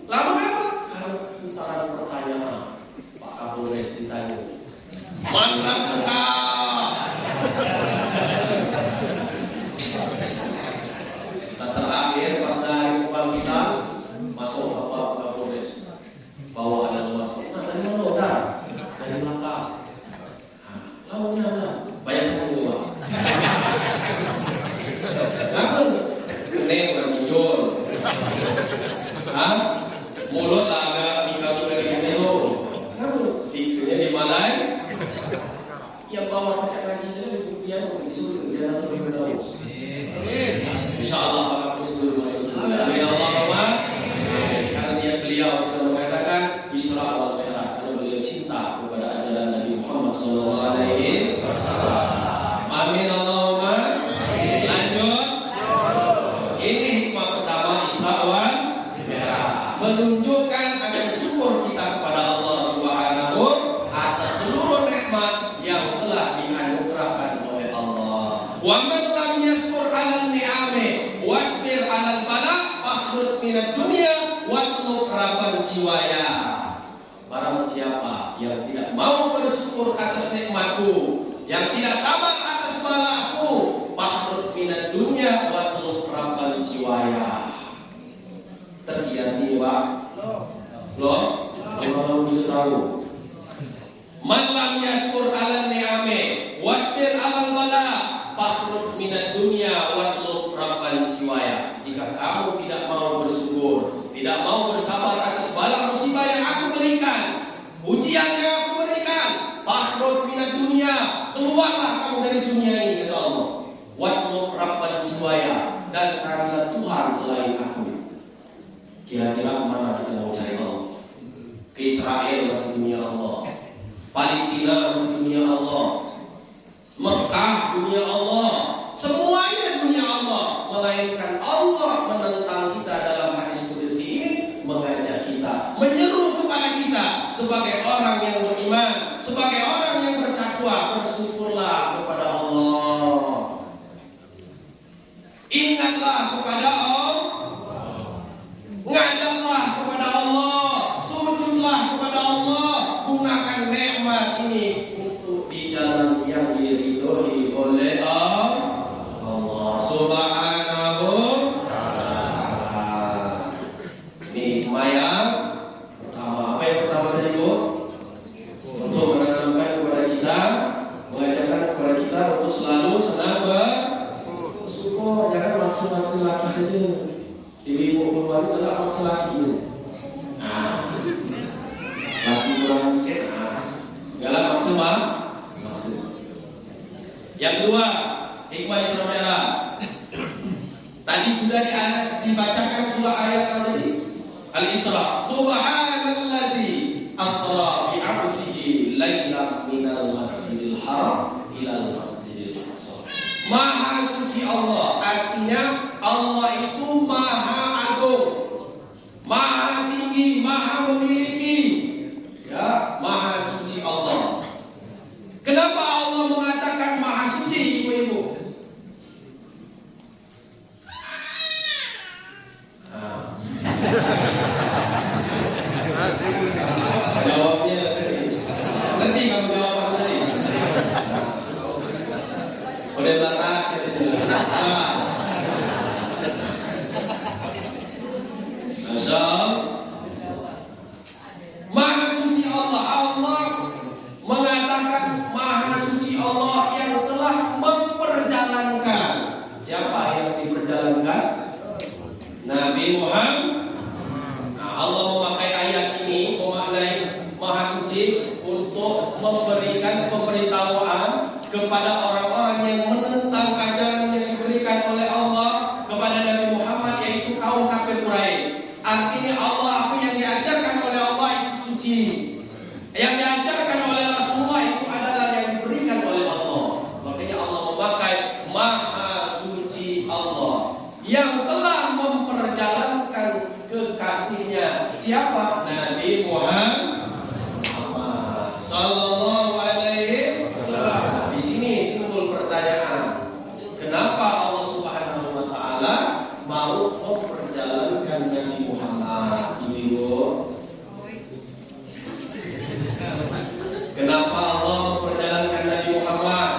Lama apa? Karena putaran pertanyaan. Pak Kapolres ditanya, mana buka? Terakhir pas dari kebangkitan masuk Pak Kapolres, bawa ada masuk. Nah dari mana udah? Dari belakang. Lawannya ada. Bayangkan dulu Pak. Apa? Kening dan hijau. Mulut lah agak mika-mika dikit dulu. Apa? Siksunya di malai. Yang bawa pacak lagi jadi dia disuruh dia nanti terus. Insyaallah Pak Kapolres dulu masuk surga. Amin Allahumma. Karena niat beliau sudah mengatakan Isra wal Mi'raj, karena beliau cinta kepada ajaran Nabi Muhammad SAW. Amin Allahumma. Lanjut. Ini hikmah pertama Isra wal Mi'raj, menunjukkan agar syukur kita kepada Allah Subhanahu atas seluruh nikmat yang telah dianugerahkan oleh Allah. Wa man lam yaskur 'alal ni'ami wasbir 'alal bala fakhrut minad dunya watlub rabban siwaya. Barang siapa yang tidak mau bersyukur atas nikmatku, yang tidak sabar atas balaku, fakhrut minad dunya watlub rabban siwaya. Terjadi Pak? Loh, orang kita tahu. Man lam yaskur 'alal ni'ami wasbir 'alal bala fakhrut minad dunya watlub rabban siwaya. Jika kamu tidak mau bersyukur, tidak mau bersabar atas bala musibah yang aku berikan, ujian yang aku berikan, fakhrut minad dunya, keluarlah kamu dari dunia ini, kata Allah. Watlub rabban siwaya, dan carilah Tuhan selain aku. Kira-kira kemana kita mau cari Allah? Ke Israel masih dunia Allah, Palestina masih dunia Allah, Mekah dunia Allah, semuanya dunia Allah, melainkan Allah menentang kita dalam hadis qudsi ini, sebagai orang yang beriman, sebagai orang yang bertakwa, bersyukurlah kepada Allah. Ingatlah kepada Allah, ngadaplah kepada Allah, sujudlah kepada Allah, gunakan nikmat ini untuk di jalan yang diridhoi oleh Allah Subhanahu wa ta'ala. Ini yang pertama. Apa yang pertama tadi, Bu? Untuk menanamkan kepada kita, mengajarkan kepada kita untuk selalu senang bersyukur. Jangan maksa-maksa laki saja. Ibu-ibu keluar itu tak maksa laki. Laki kurang mikir. Jangan maksa. Yang kedua, hikmah Isra. Tadi sudah dibacakan surah ayat apa tadi? Al-Isra. Subhanalladzi asra bi 'abdihi lailan minal masjidil haram ilal masjidil aqsa. Maha suci Allah, artinya Allah itu maha agung, maha tinggi, maha memiliki, ya, maha suci Allah. Kenapa Allah mengatakan maha suci, ibu-ibu? Jawabnya tadi. Ngerti kamu jawab apa tadi? Udah belakang gitu. Masya maha suci Allah. Allah mengatakan maha suci Allah yang telah memperjalankan. Siapa yang diperjalankan? Nabi Muhammad. Allah memakai ayat ini memaknai maha suci untuk memberikan pemberitahuan kepada orang-orang yang menentang ajaran yang diberikan oleh Allah kepada Nabi Muhammad, yaitu kaum kafir Quraisy. Artinya Allah, apa yang diajarkan oleh Allah itu suci, yang diajarkan oleh Rasulullah itu adalah yang diberikan oleh Allah. Makanya Allah memakai maha suci Allah yang telah memperjalankan kekasihnya. Siapa? Nabi Muhammad sallallahu alaihi wasallam. Di sini timbul pertanyaan, kenapa Allah Subhanahu wa taala mau memperjalankan Nabi Muhammad? Ibu, kenapa Allah memperjalankan Nabi Muhammad?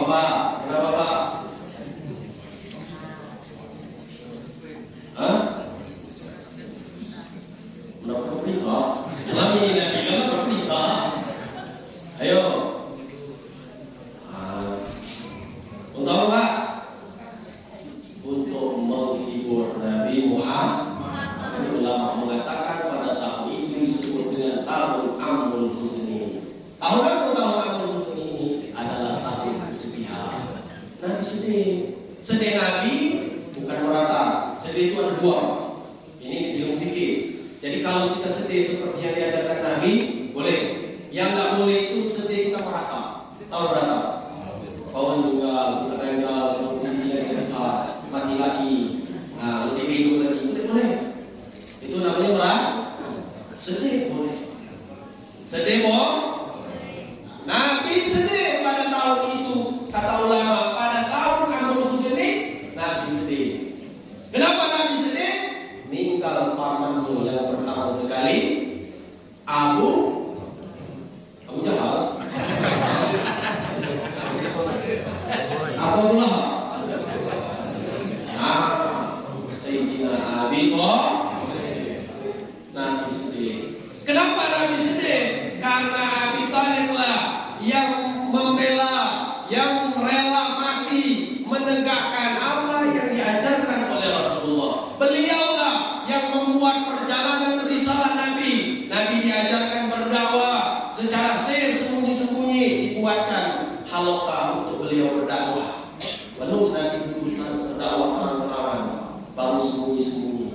Bapak, kenapa Pak? Mendapat perintah. Selama ini Nabi kan dapat perintah. Ayo. Untuk apa Pak? Untuk menghibur Nabi Muhammad. Makanya ulama mengatakan pada tahun itu disebut dengan tahun Amul Huzni. Tahun apa tahun Amul Huzni ini? Adalah tahun kesedihan. Nabi sedih. Sedih Nabi bukan merata. Sedih itu ada dua. Ini ilmu fikih. Jadi kalau kita sedih seperti yang diajarkan Nabi, boleh. Yang tidak boleh itu sedih kita merata. Tahu merata? Kau meninggal, kita gagal, kemudian kita mati lagi. Nah, udah hidup lagi, boleh. Itu namanya merata. Sedih boleh. Sedih boleh. Nabi sedih pada tahun itu, kata ulama, pada tahun Amul Huzni Nabi sedih. Kenapa Nabi sedih? Meninggal pamannya yang pertama sekali, Abu Jahal. Abu Lahab. Sayyidina Abi Thalib. Nabi sedih. Kenapa Nabi sedih? Karena Abi Thalib lah yang membela, yang rela mati menegakkan apa yang diajarkan oleh Rasulullah. Beliaulah yang membuat perjalanan risalah Nabi. Nabi diajarkan berdakwah secara sembunyi-sembunyi, dibuatkan halaqah untuk beliau berdakwah. Lalu Nabi berusaha berdakwah terang-terangan, baru sembunyi-sembunyi.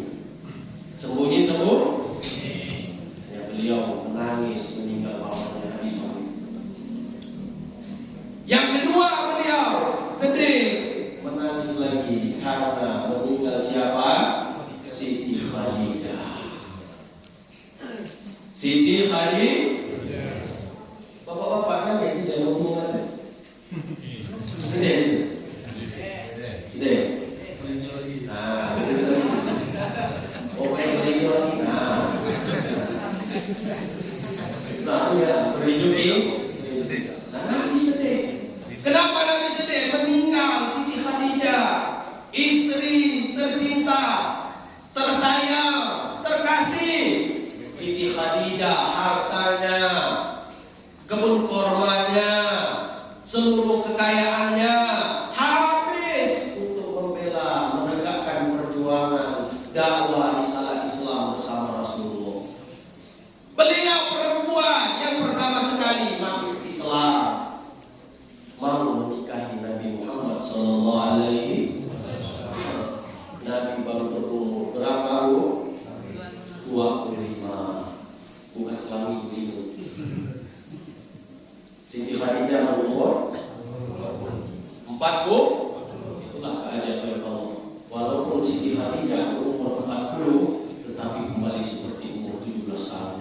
Hanya beliau menangis meninggal pamannya Abi Thalib. Yang kedua, beliau sedih, menangis lagi karena meninggal siapa? Siti Khadijah. Siti Khadijah. Bapak-bapak nanya tidak mau mengerti. Tidak. Tidak. Nah, pokoknya beri lagi. Nah, ya beri ini. Nah, Nabi sedih. Kenapa Nabi sedih? Meninggal Siti Khadijah, istri tercinta, tersayang, terkasih. Siti Khadijah, hartanya, kebun kormanya, seluruh kekayaannya habis untuk membela, menegakkan perjuangan dakwah risalah Islam bersama Rasulullah. Beliau perempuan yang pertama sekali masuk Islam, mau menikahi Nabi Muhammad sallallahu alaihi wasallam. Nabi baru berumur berapa, Bu? 25. Bukan selama ini. Siti Khadijah berumur 40. Itulah keajaiban Allah. Walaupun Siti Khadijah berumur 40, tetapi kembali seperti umur 17 tahun.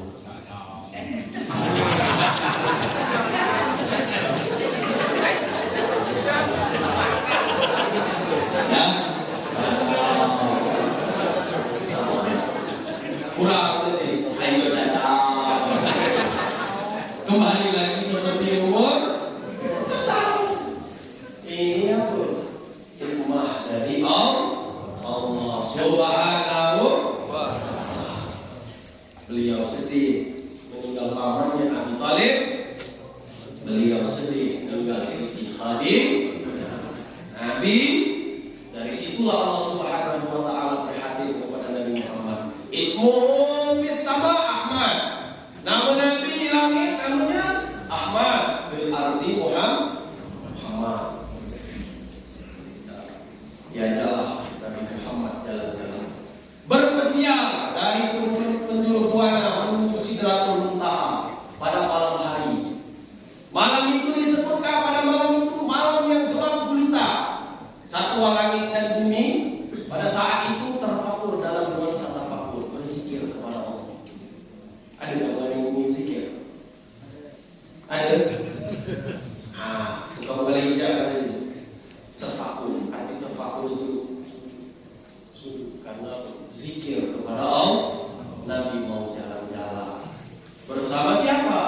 Kurang ini, ayo caca. Kembali lagi seperti umur 17 tahun. Ini apa? Hikmah dari Allah Subhanahu wa ta'ala. Beliau sedih meninggal pamannya Abi Thalib. Beliau sedih meninggal Siti Khadijah. Nabi, dari situlah Allah Subhanahu wa ta'ala prihatin kepada Nabi Muhammad. Ismuhu bis sama Ahmad. Nama Nabi di langit namanya Ahmad, bil ardi Muhammad. Ya jalan Nabi Muhammad jalan-jalan berpesiar dari penjuru buana menuju Sidratul Muntaha pada malam hari. Malam itu disebutkan pada malam itu malam yang gelap gulita. Satwa langit dan bumi pada saat itu terfakur dalam nuansa tafakur, berzikir kepada Allah. Ada tak yang bumi berzikir? Ada? Tukang balai hijab saja. Terfakur, arti terfakur itu sujud karena zikir kepada Allah. Nabi mau jalan-jalan bersama siapa?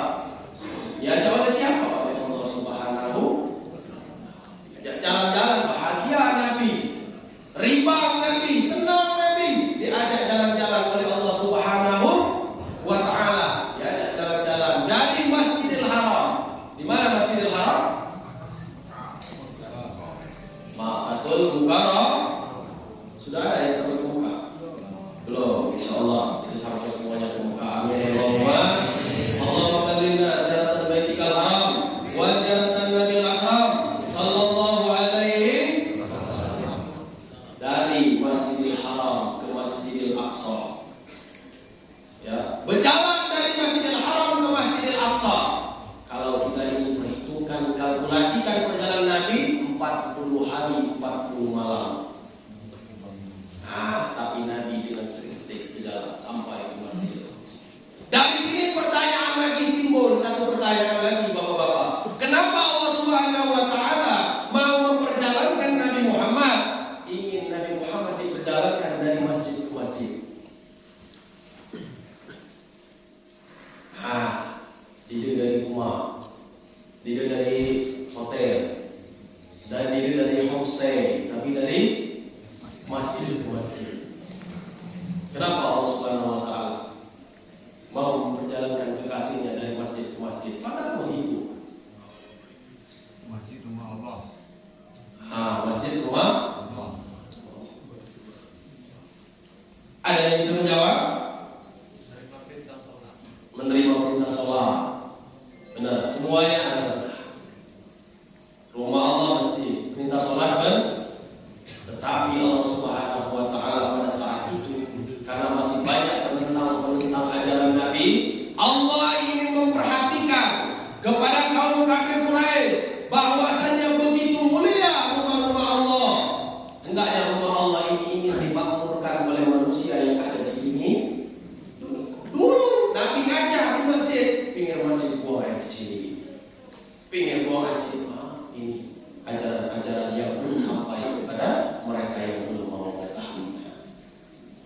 Diajak oleh siapa? Oleh Allah Subhanahu. Jalan-jalan bahagia Nabi, ribang Nabi, senang Nabi, diajak jalan-jalan oleh Allah Subhanahu wa ta'ala. Diajak jalan-jalan dari Masjidil Haram. Di mana Masjidil Haram? Makkatul Mukarram. Sudah ada yang sampai ke Mekah? Belum, insyaallah kita sampai semuanya ke Mekah. Amin Allahumma. Allahumma ballighna ziyaratal baitikal haram wa ziyaratan nabil akram sallallahu alaihi wasallam. Dari Masjidil Haram ke Masjidil Aqsa. Ya, berjalan dari Masjidil Haram ke Masjidil Aqsa. Kalau kita ingin perhitungkan, kalkulasikan perjalanan Nabi 40 hari 40 malam. Tapi Nabi dengan seketik berjalan sampai ke Masjidil Aqsa. Dari sini pertanyaan lagi timbul, satu pertanyaan lagi Bapak-bapak. Kenapa Allah Subhanahu wa ta'ala mau memperjalankan Nabi Muhammad? Ingin Nabi Muhammad diperjalankan dari masjid ke masjid. Tidak dari rumah, tidak dari hotel, dan tidak dari homestay, tapi dari masjid ke masjid. Kenapa Allah Subhanahu wa ta'ala mau memperjalankan kekasihnya dari masjid ke masjid? Padahal menghibur. Masjid rumah Allah. Masjid rumah Allah. Ada yang bisa menjawab? Menerima perintah sholat. Benar, semuanya ada benar. Rumah Allah mesti perintah sholat kan? Tetapi Allah Subhanahu wa ta'ala pada saat itu, karena masih banyak penentang ajaran Nabi, Allah ingin memperhatikan kepada kaum kafir Quraisy bahwasanya begitu mulia rumah-rumah Allah. Hendaknya rumah Allah ini ingin dimakmurkan oleh manusia Pengen bawa aja, ini ajaran-ajaran yang belum sampai kepada mereka yang belum mau mengetahuinya.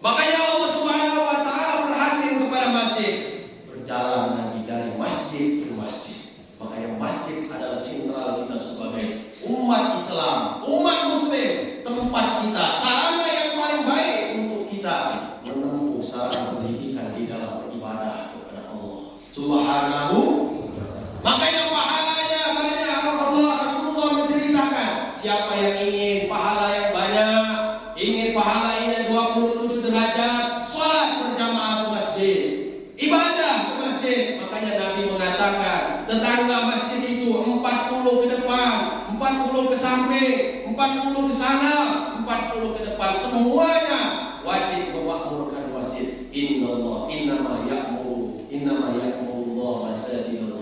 Makanya Allah Subhanahu wa taala perhatian kepada masjid. Berjalan Nabi dari masjid ke masjid. Makanya masjid adalah sentral kita sebagai umat Islam, umat Muslim, tempat kita, sarana yang paling baik untuk kita menempuh sarana pendidikan di dalam beribadah kepada Allah Subhanahu. Makanya pahalanya banyak. Allah Rasulullah menceritakan, siapa yang ingin pahala yang banyak, ingin pahalanya 27 derajat, salat berjamaah ke masjid, ibadah ke masjid. Makanya Nabi mengatakan, tetangga masjid itu 40 ke depan, 40 ke samping, 40 ke sana, 40 ke depan, semuanya wajib memakmurkan masjid. Innallah innama ya'muru Allah masajidallah.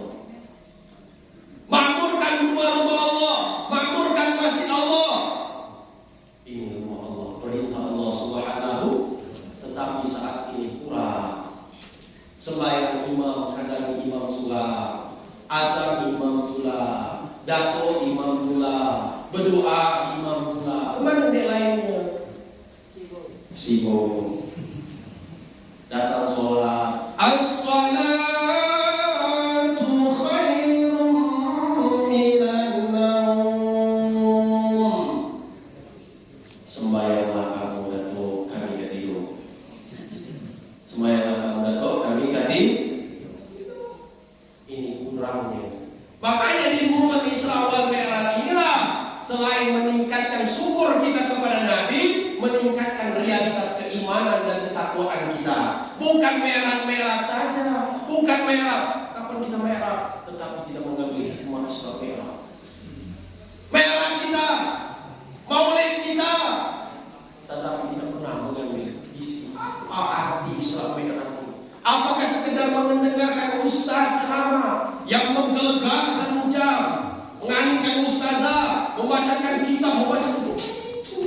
Makmurkan rumah-rumah Allah, makmurkan masjid Allah. Ini rumah Allah, perintah Allah Subhanahu. Tetapi saat ini kurang. Sembahyang imam kadang imam sulam, azan imam tulah, dato imam tulah, berdoa imam tulah. Kemana dek lainnya? Sibuk. Datang sholat, as-salatu khairum minan naum. Sembahyanglah kamu dato, kami ketidur. Sembahyanglah kamu dato, kami ketidur. Ini kurangnya. Makanya di momen Isra wal Mi'raj inilah, selain meningkatkan syukur kita kepada Nabi, meningkatkan realitas keimanan dan ketakwaan kita. Bukan merah-merah saja, bukan merah. Kapan kita merah? Tetapi tidak mengambil hikmah Isra Mi'raj. Merah kita, maulid kita, tetapi tidak pernah mengambil isi arti Isra Mi'raj ini. Apakah sekedar mendengarkan ustaz ceramah yang menggelegar satu jam, menganjurkan ustazah, membacakan kitab, membacakan buku itu.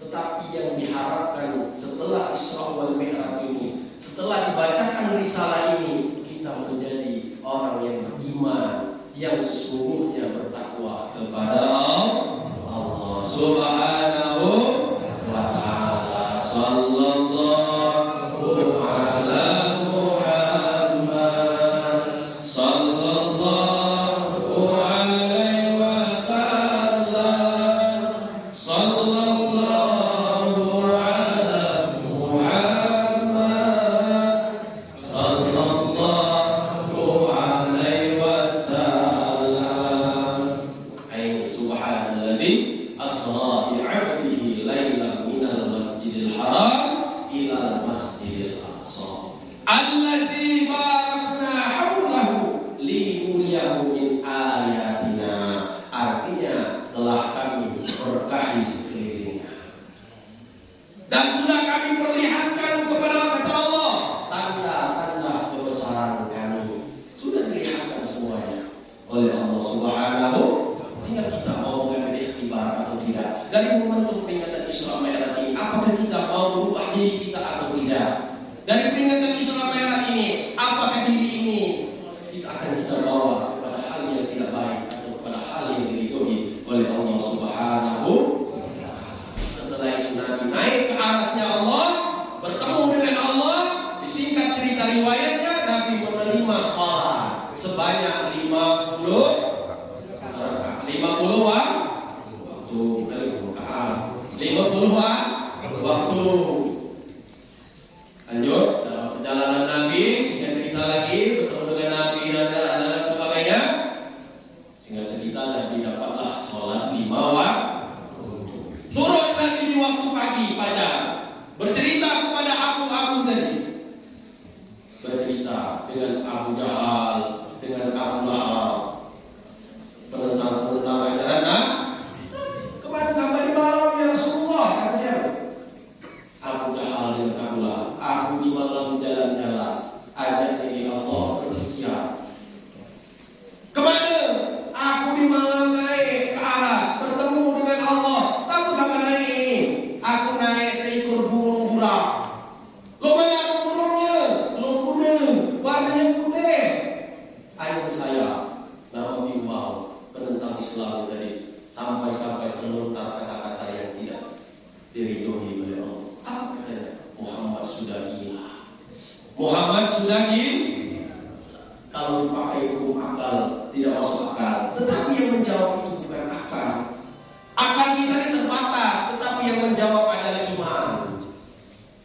Tetapi yang diharapkan setelah Isra wal Mi'raj ini, setelah dibacakan risalah ini, kita menjadi orang yang beriman, yang sesungguhnya bertakwa kepada Allah Subhanahu wa ta'ala. Sallallahu ala Muhammad, sallallahu alaihi wasallam, sallallahu ala Muhammad, sallallahu alaihi wasallam. Ini subhanalladzi asra bi 'abdihi lailan minal masjidil haram ilal masjidil aqsa alladzi barakna haulahu linuriyahu min ayatina. Artinya telah kami berkahi sekelilingnya dan sudah kami perlihatkan kepada kata Allah tanda-tanda kebesaran kami. Sudah dilihatkan semuanya oleh Allah Subhanahu. Tinggal kita mau mengambil ikhtibar atau tidak dari momentum peringatan Isra Mi'raj ini. Apakah kita mau berubah diri kita atau tidak? Dari peringatan Isra Mi'raj ini, apakah diri ini kita bawa kepada hal yang tidak baik atau kepada hal yang diridhoi oleh Allah Subhanahu wa ta'ala? Setelah itu Nabi naik ke arasnya Allah, bertemu dengan Allah. Disingkat cerita riwayatnya, Nabi menerima salat sebanyak 50 waktu, bukan 50-an waktu. Lanjut dalam perjalanan Nabi, singkat cerita lagi, bertemu dengan Nabi dan sebagainya. Singkat cerita Nabi dapatlah sholat 5 waktu. Turun Nabi di waktu pagi fajar, bercerita kepada Abu tadi, bercerita dengan Abu Jahal, dengan Abu Lahab, penentang ajaran kemana kamu di malam ya Rasulullah? Kata siapa? Abu Jahal dengan Abu Lahab. Aku di malam jalan-jalan, ajak diri Allah bersiap. Kemana? Aku di malam naik ke aras, bertemu dengan Allah. Tahu kapan naik? Aku naik seekor burung buraq. Lumayan Muhammad sudah kalau dipakai hukum akal tidak masuk akal. Tetapi yang menjawab itu bukan akal. Akal kita ini terbatas, tetapi yang menjawab adalah iman.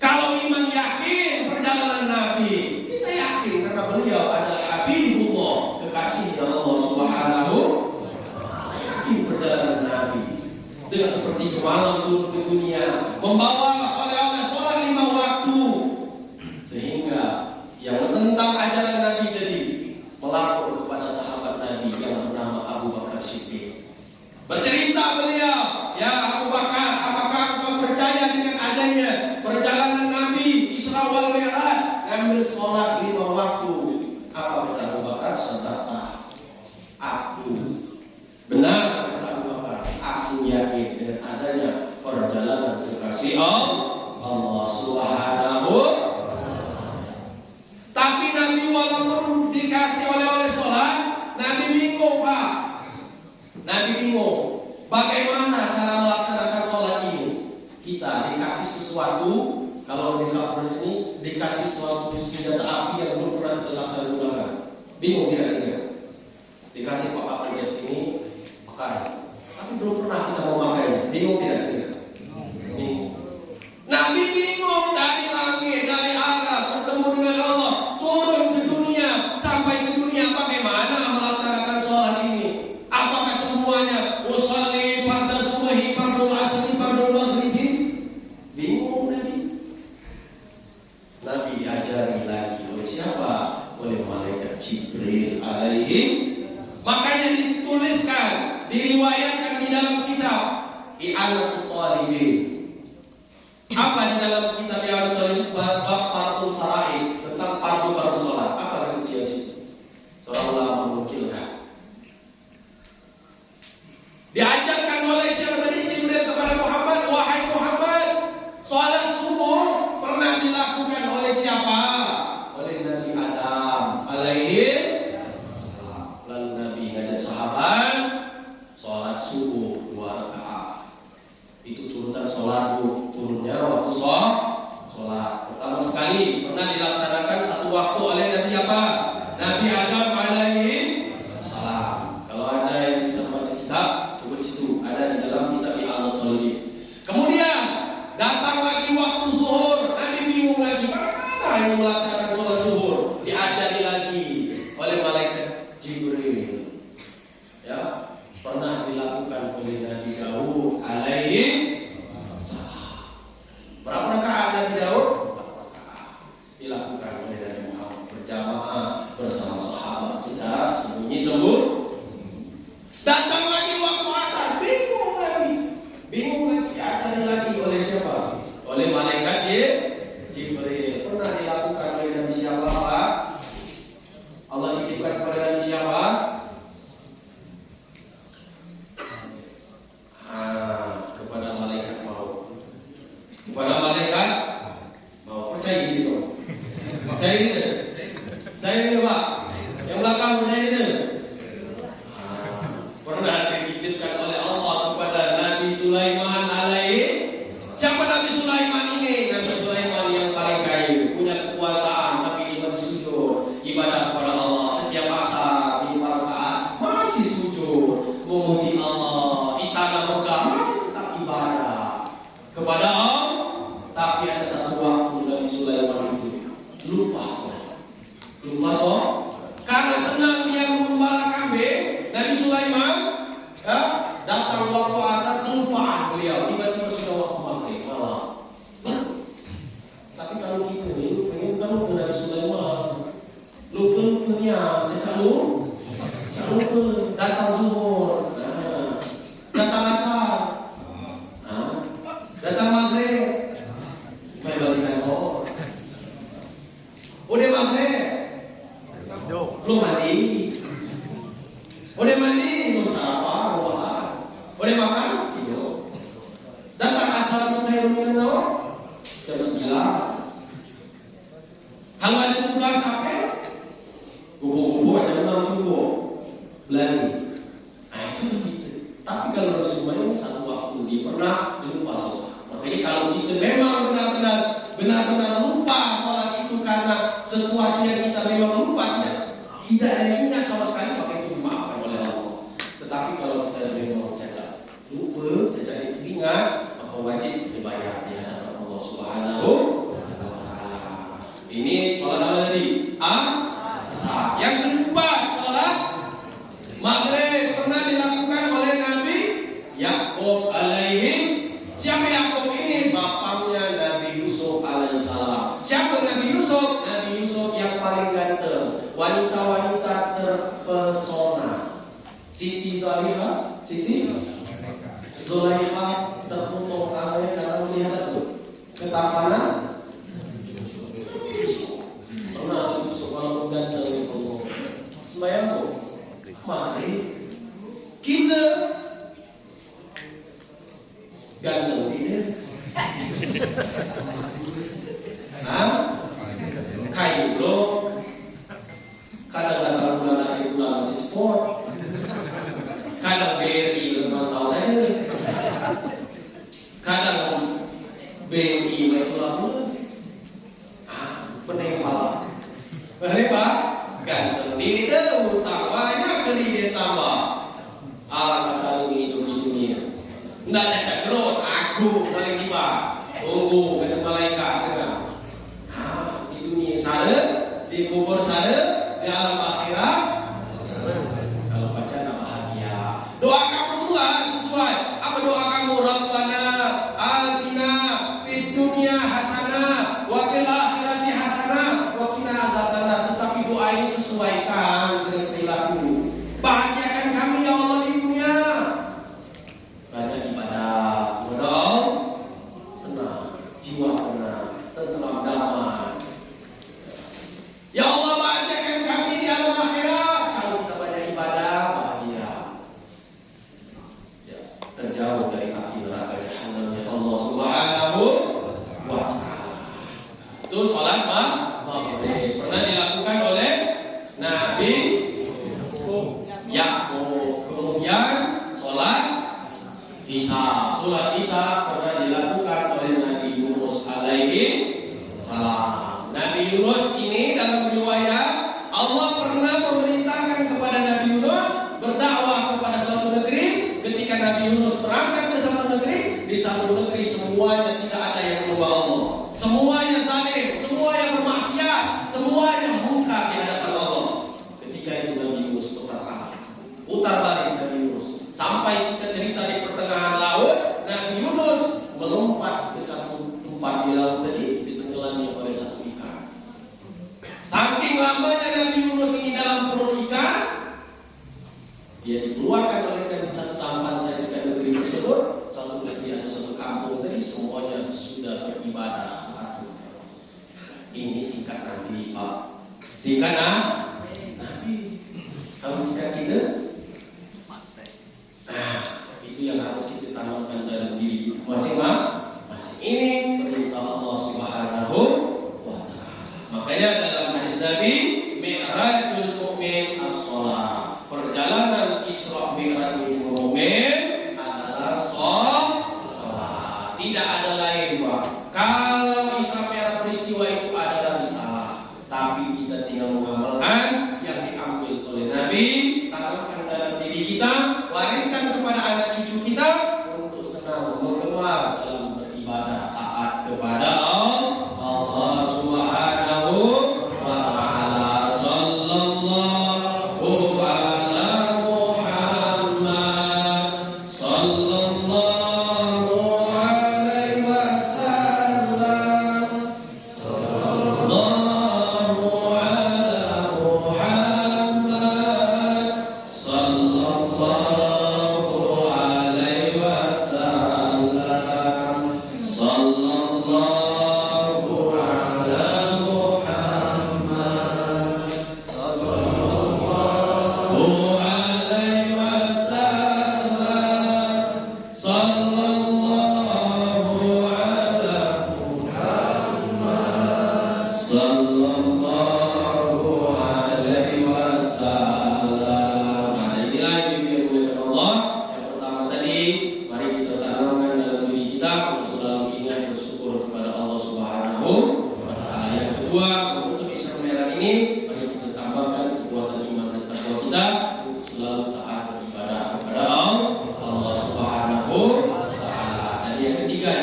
Kalau iman yakin perjalanan Nabi, kita yakin karena beliau adalah Habibullah, kekasihnya Allah Subhanahu wa Ta'ala. Yakin perjalanan Nabi dengan seperti kemalam turun ke dunia, membawa oleh-oleh sholat 5 waktu, sehingga yang menentang ajaran Nabi tadi melapor kepada sahabat Nabi yang bernama Abu Bakar Siddiq. Bercerita beliau, ya Abu Bakar, apakah engkau percaya dengan adanya perjalanan Nabi Isra wal Mi'raj, ngambil sholat 5 waktu? Apa kata Abu Bakar? Sadaqah. Aku benar, kata Abu Bakar, aku yakin dengan adanya perjalanan kekasih Allah Subhanahu. Tapi Nabi walaupun dikasih oleh sholat, Nabi bingung, Pak. Nabi bingung bagaimana cara melaksanakan sholat ini. Kita dikasih sesuatu, kalau di kampus ini dikasih suatu senjata api yang belum pernah kita laksanakan. Bingung tidak kira? Dikasih Pak Kapolres ini pakai, tapi belum pernah kita memakainya. Bingung tidak kira? Bingung. Nabi bingung dari langit, dari aras, bertemu dengan Allah, turun ke dunia, sampai ke dunia, bagaimana melaksanakan sholat ini? Apakah semuanya usolli fardhu subhi, fardhu asri, fardhu maghribi? Bingung Nabi. Nabi diajari lagi oleh siapa? Oleh malaikat Jibril alaihi. Makanya dituliskan, diriwayatkan di dalam kitab I'anatul Talibin. Apa di dalam kitab I'anatul Talibin? Bab fardhu faraid, tentang fardu sholat. Apa kemudian situ? Seorang ulama menukilkan. Diajarkan oleh siapa tadi? Jibril kepada Muhammad, wahai Muhammad, sholat subuh pernah dilakukan oleh siapa? Oleh Nabi Adam alaihi salam. Lalu Nabi ngajak sahabat sholat subuh 2 rakaat. Itu turutan sholat turunnya waktu sholat. Pertama sekali pernah dilaksanakan 1 waktu oleh Nabi apa? Nabi Adam alaihi salam. Kalau ada yang bisa membaca kitab, coba di situ ada di dalam kitab I'anatul Talibin. Kemudian datang lagi waktu zuhur, Nabi bingung lagi, bagaimana ini melaksanakan sholat zuhur? Diajari lagi oleh malaikat Jibril. Ya, pernah dilakukan oleh Nabi Daud alaihi salam. Berapa rakaat Nabi Daud? 4 rakaat. Dilakukan oleh Nabi Muhammad berjamaah bersama sahabat secara sembunyi-sembunyi. Datang lagi waktu asar, bingung lagi. Bingung lagi, diajari lagi oleh siapa? Oleh malaikat Jibril. Pernah dilakukan oleh Nabi siapa, Pak? Allah titipkan kepada Nabi siapa? Kepada malaikat maut. Kepada malaikat mau. Percaya ini dong. Percaya ini deh. Percaya ini Pak. Yang belakang percaya ini deh. Pernah dititipkan oleh Allah kepada Nabi Sulaiman alaihi. Siapa Nabi Sulaiman ini? Nabi Sulaiman yang paling kaya, punya kekuasaan, tapi dia masih sujud ibadah kepada Allah. Setiap asar di rakaat masih sujud memuji Allah. Istana Mekah masih tetap ibadah kepada Allah. Tapi ada satu waktu Nabi Sulaiman itu lupa sholat. Lupa sholat karena senang dia mengembala kambing. Nabi Sulaiman datang waktu asar, kelupaan beliau. Tiba-tiba sudah waktu maghrib malam. Tapi kalau kita nih, lu pengen bukan lupa Nabi Sulaiman, lupa-lupanya cacat lupa. Datang zuhur, datang asar, datang maghrib, balikan kok. Udah maghrib, belum mandi. Udah mandi, belum sarapan, belum makan. Udah makan, tidur. Datang asar khairun minan nawm jam 9. Kalau ada tugas apel, gupu-gupu jam 6 cukup. Belani. Nah itu begitu. Tapi kalau semuanya ini satu waktu, dia pernah lupa sholat. Makanya kalau kita memang benar-benar lupa sholat itu karena tidak ada niat sama sekali, maka itu dimaafkan oleh Allah. Tetapi kalau kita memang cacat lupa, cacat itu ingat, maka wajib kita bayar di hadapan Allah Subhanahu wa Ta'ala. Ini sholat apa tadi? Asar. Yang keempat, sholat maghrib pernah dilakukan oleh Nabi Yakub alaihi. Siapa Yakub ini? Bapaknya Nabi Yusuf alaihissalam. Siapa Nabi Yusuf? Nabi Yusuf yang paling ganteng. Wanita-wanita terpesona. Siti Zaliha, Siti Zulaikha tertutup tangannya karena melihat itu ketampanan Yusuf. Pernah Yusuf walaupun ganteng itu sembahyang tuh. Mari kita ganteng tidak? Kayu belum. Kadang-kadang bulan akhir bulan masih sport. Kadang BRI memang tahu saja. Kadang BMI itu lah penempal. Penempal ganteng tidak utang banyak kredit tambah. Alangkah saling hidup di dunia. Nggak cacat gerot, aku paling tiba. Tunggu kata malaikat dengar. Di dunia sana, di kubur sana, di alam akhirat. Kalau pacaran bahagia. Doa kamu itulah sesuai. Apa doa kamu? Rabbana atina fid dunya hasanah wa fil akhirati hasanah wa qina azabannar. Tetapi doa ini sesuaikan dengan perilaku. Bahagiakan kami ya Allah di dunia. Banyak ibadah, berdoa, tenang, jiwa tenang, tentram damai. Ya Allah bahagiakan kami di alam akhirat. Kalau kita banyak ibadah, bahagia. Ya, terjauh dari api neraka jahanamnya Allah Subhanahu wa Ta'ala. Itu sholat maghrib pernah dilakukan oleh Nabi Yakub. Kemudian sholat Isya. Sholat Isya pernah dilakukan oleh Nabi Yunus alaihi salam. Nabi Yunus ini dalam riwayat Allah pernah memerintahkan kepada Nabi Yunus berdakwah kepada suatu negeri. Ketika Nabi Yunus berangkat ke satu negeri, di satu negeri semuanya tidak ada yang menyembah Allah. Semuanya zalim, semua yang bermaksiat, semuanya mungkar di hadapan Allah. Ketika itu Nabi Yunus putar balik Nabi Yunus. Sampai cerita di pertengahan laut, Nabi Yunus melompat ke satu tempat di laut tadi, ditenggelamnya oleh satu ikan. Saking lamanya Nabi Yunus ini dalam perut ikan, dia dikeluarkan oleh satu tampan dari negeri tersebut, satu negeri atau satu kampung tadi, semuanya sudah beribadah. Ini tingkat Nabi, Pak. Tingkat Nabi. Kalau tingkat kita, itu yang harus kita tanamkan dalam diri kita masing-masing. Ini perintah Allah Subhanahu wa Ta'ala. Makanya dalam hadis Nabi, Mi'rajul mu'min as-shalah. Perjalanan Isra Mi'raj itu mukmin adalah salat. Tidak ada lain, Pak. Kalau Isra Mi'raj peristiwa itu adalah risalah, tapi kita tinggal mengamalkan yang diambil oleh Nabi, tanamkan dalam diri kita, wariskan kepada anak cucu kita untuk senang menggemar dalam beribadah taat kepada Allah Subhanahu wa Ta'ala. Sallallahu ala Muhammad, sallallahu alaihi wasallam, sallallahu ala Muhammad, sallallahu alaihi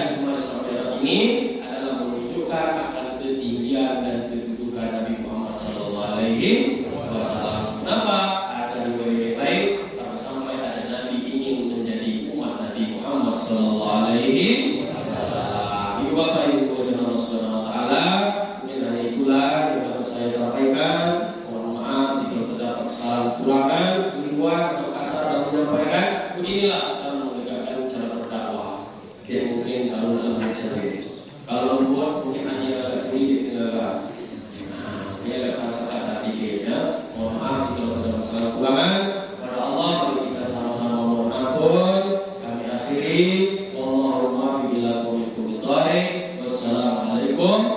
hikmah Isra Mi'raj ini adalah menunjukkan akan ketinggian dan kedudukan Nabi Muhammad SAW. Kenapa? Ada riwayat lain sampai ada Nabi ingin menjadi umat Nabi Muhammad SAW. Ibu bapak ibu dan Allah Subhanahu Wa Taala, mungkin hanya itulah yang dapat saya sampaikan. Mohon maaf jika terdapat kesalahan, kekurangan, keliruan atau kasar dalam menyampaikan. Beginilah dalam menegakkan cara berdakwah. Ya mungkin kalau dalam mencari, kalau membuat mungkin hanya agak tinggi dengan ini agak kasar-kasar dikit ya. Mohon maaf jika terdapat kesalahan, kekurangan. Pada Allah mari kita sama-sama mohon ampun. Kami akhiri. Wassalamualaikum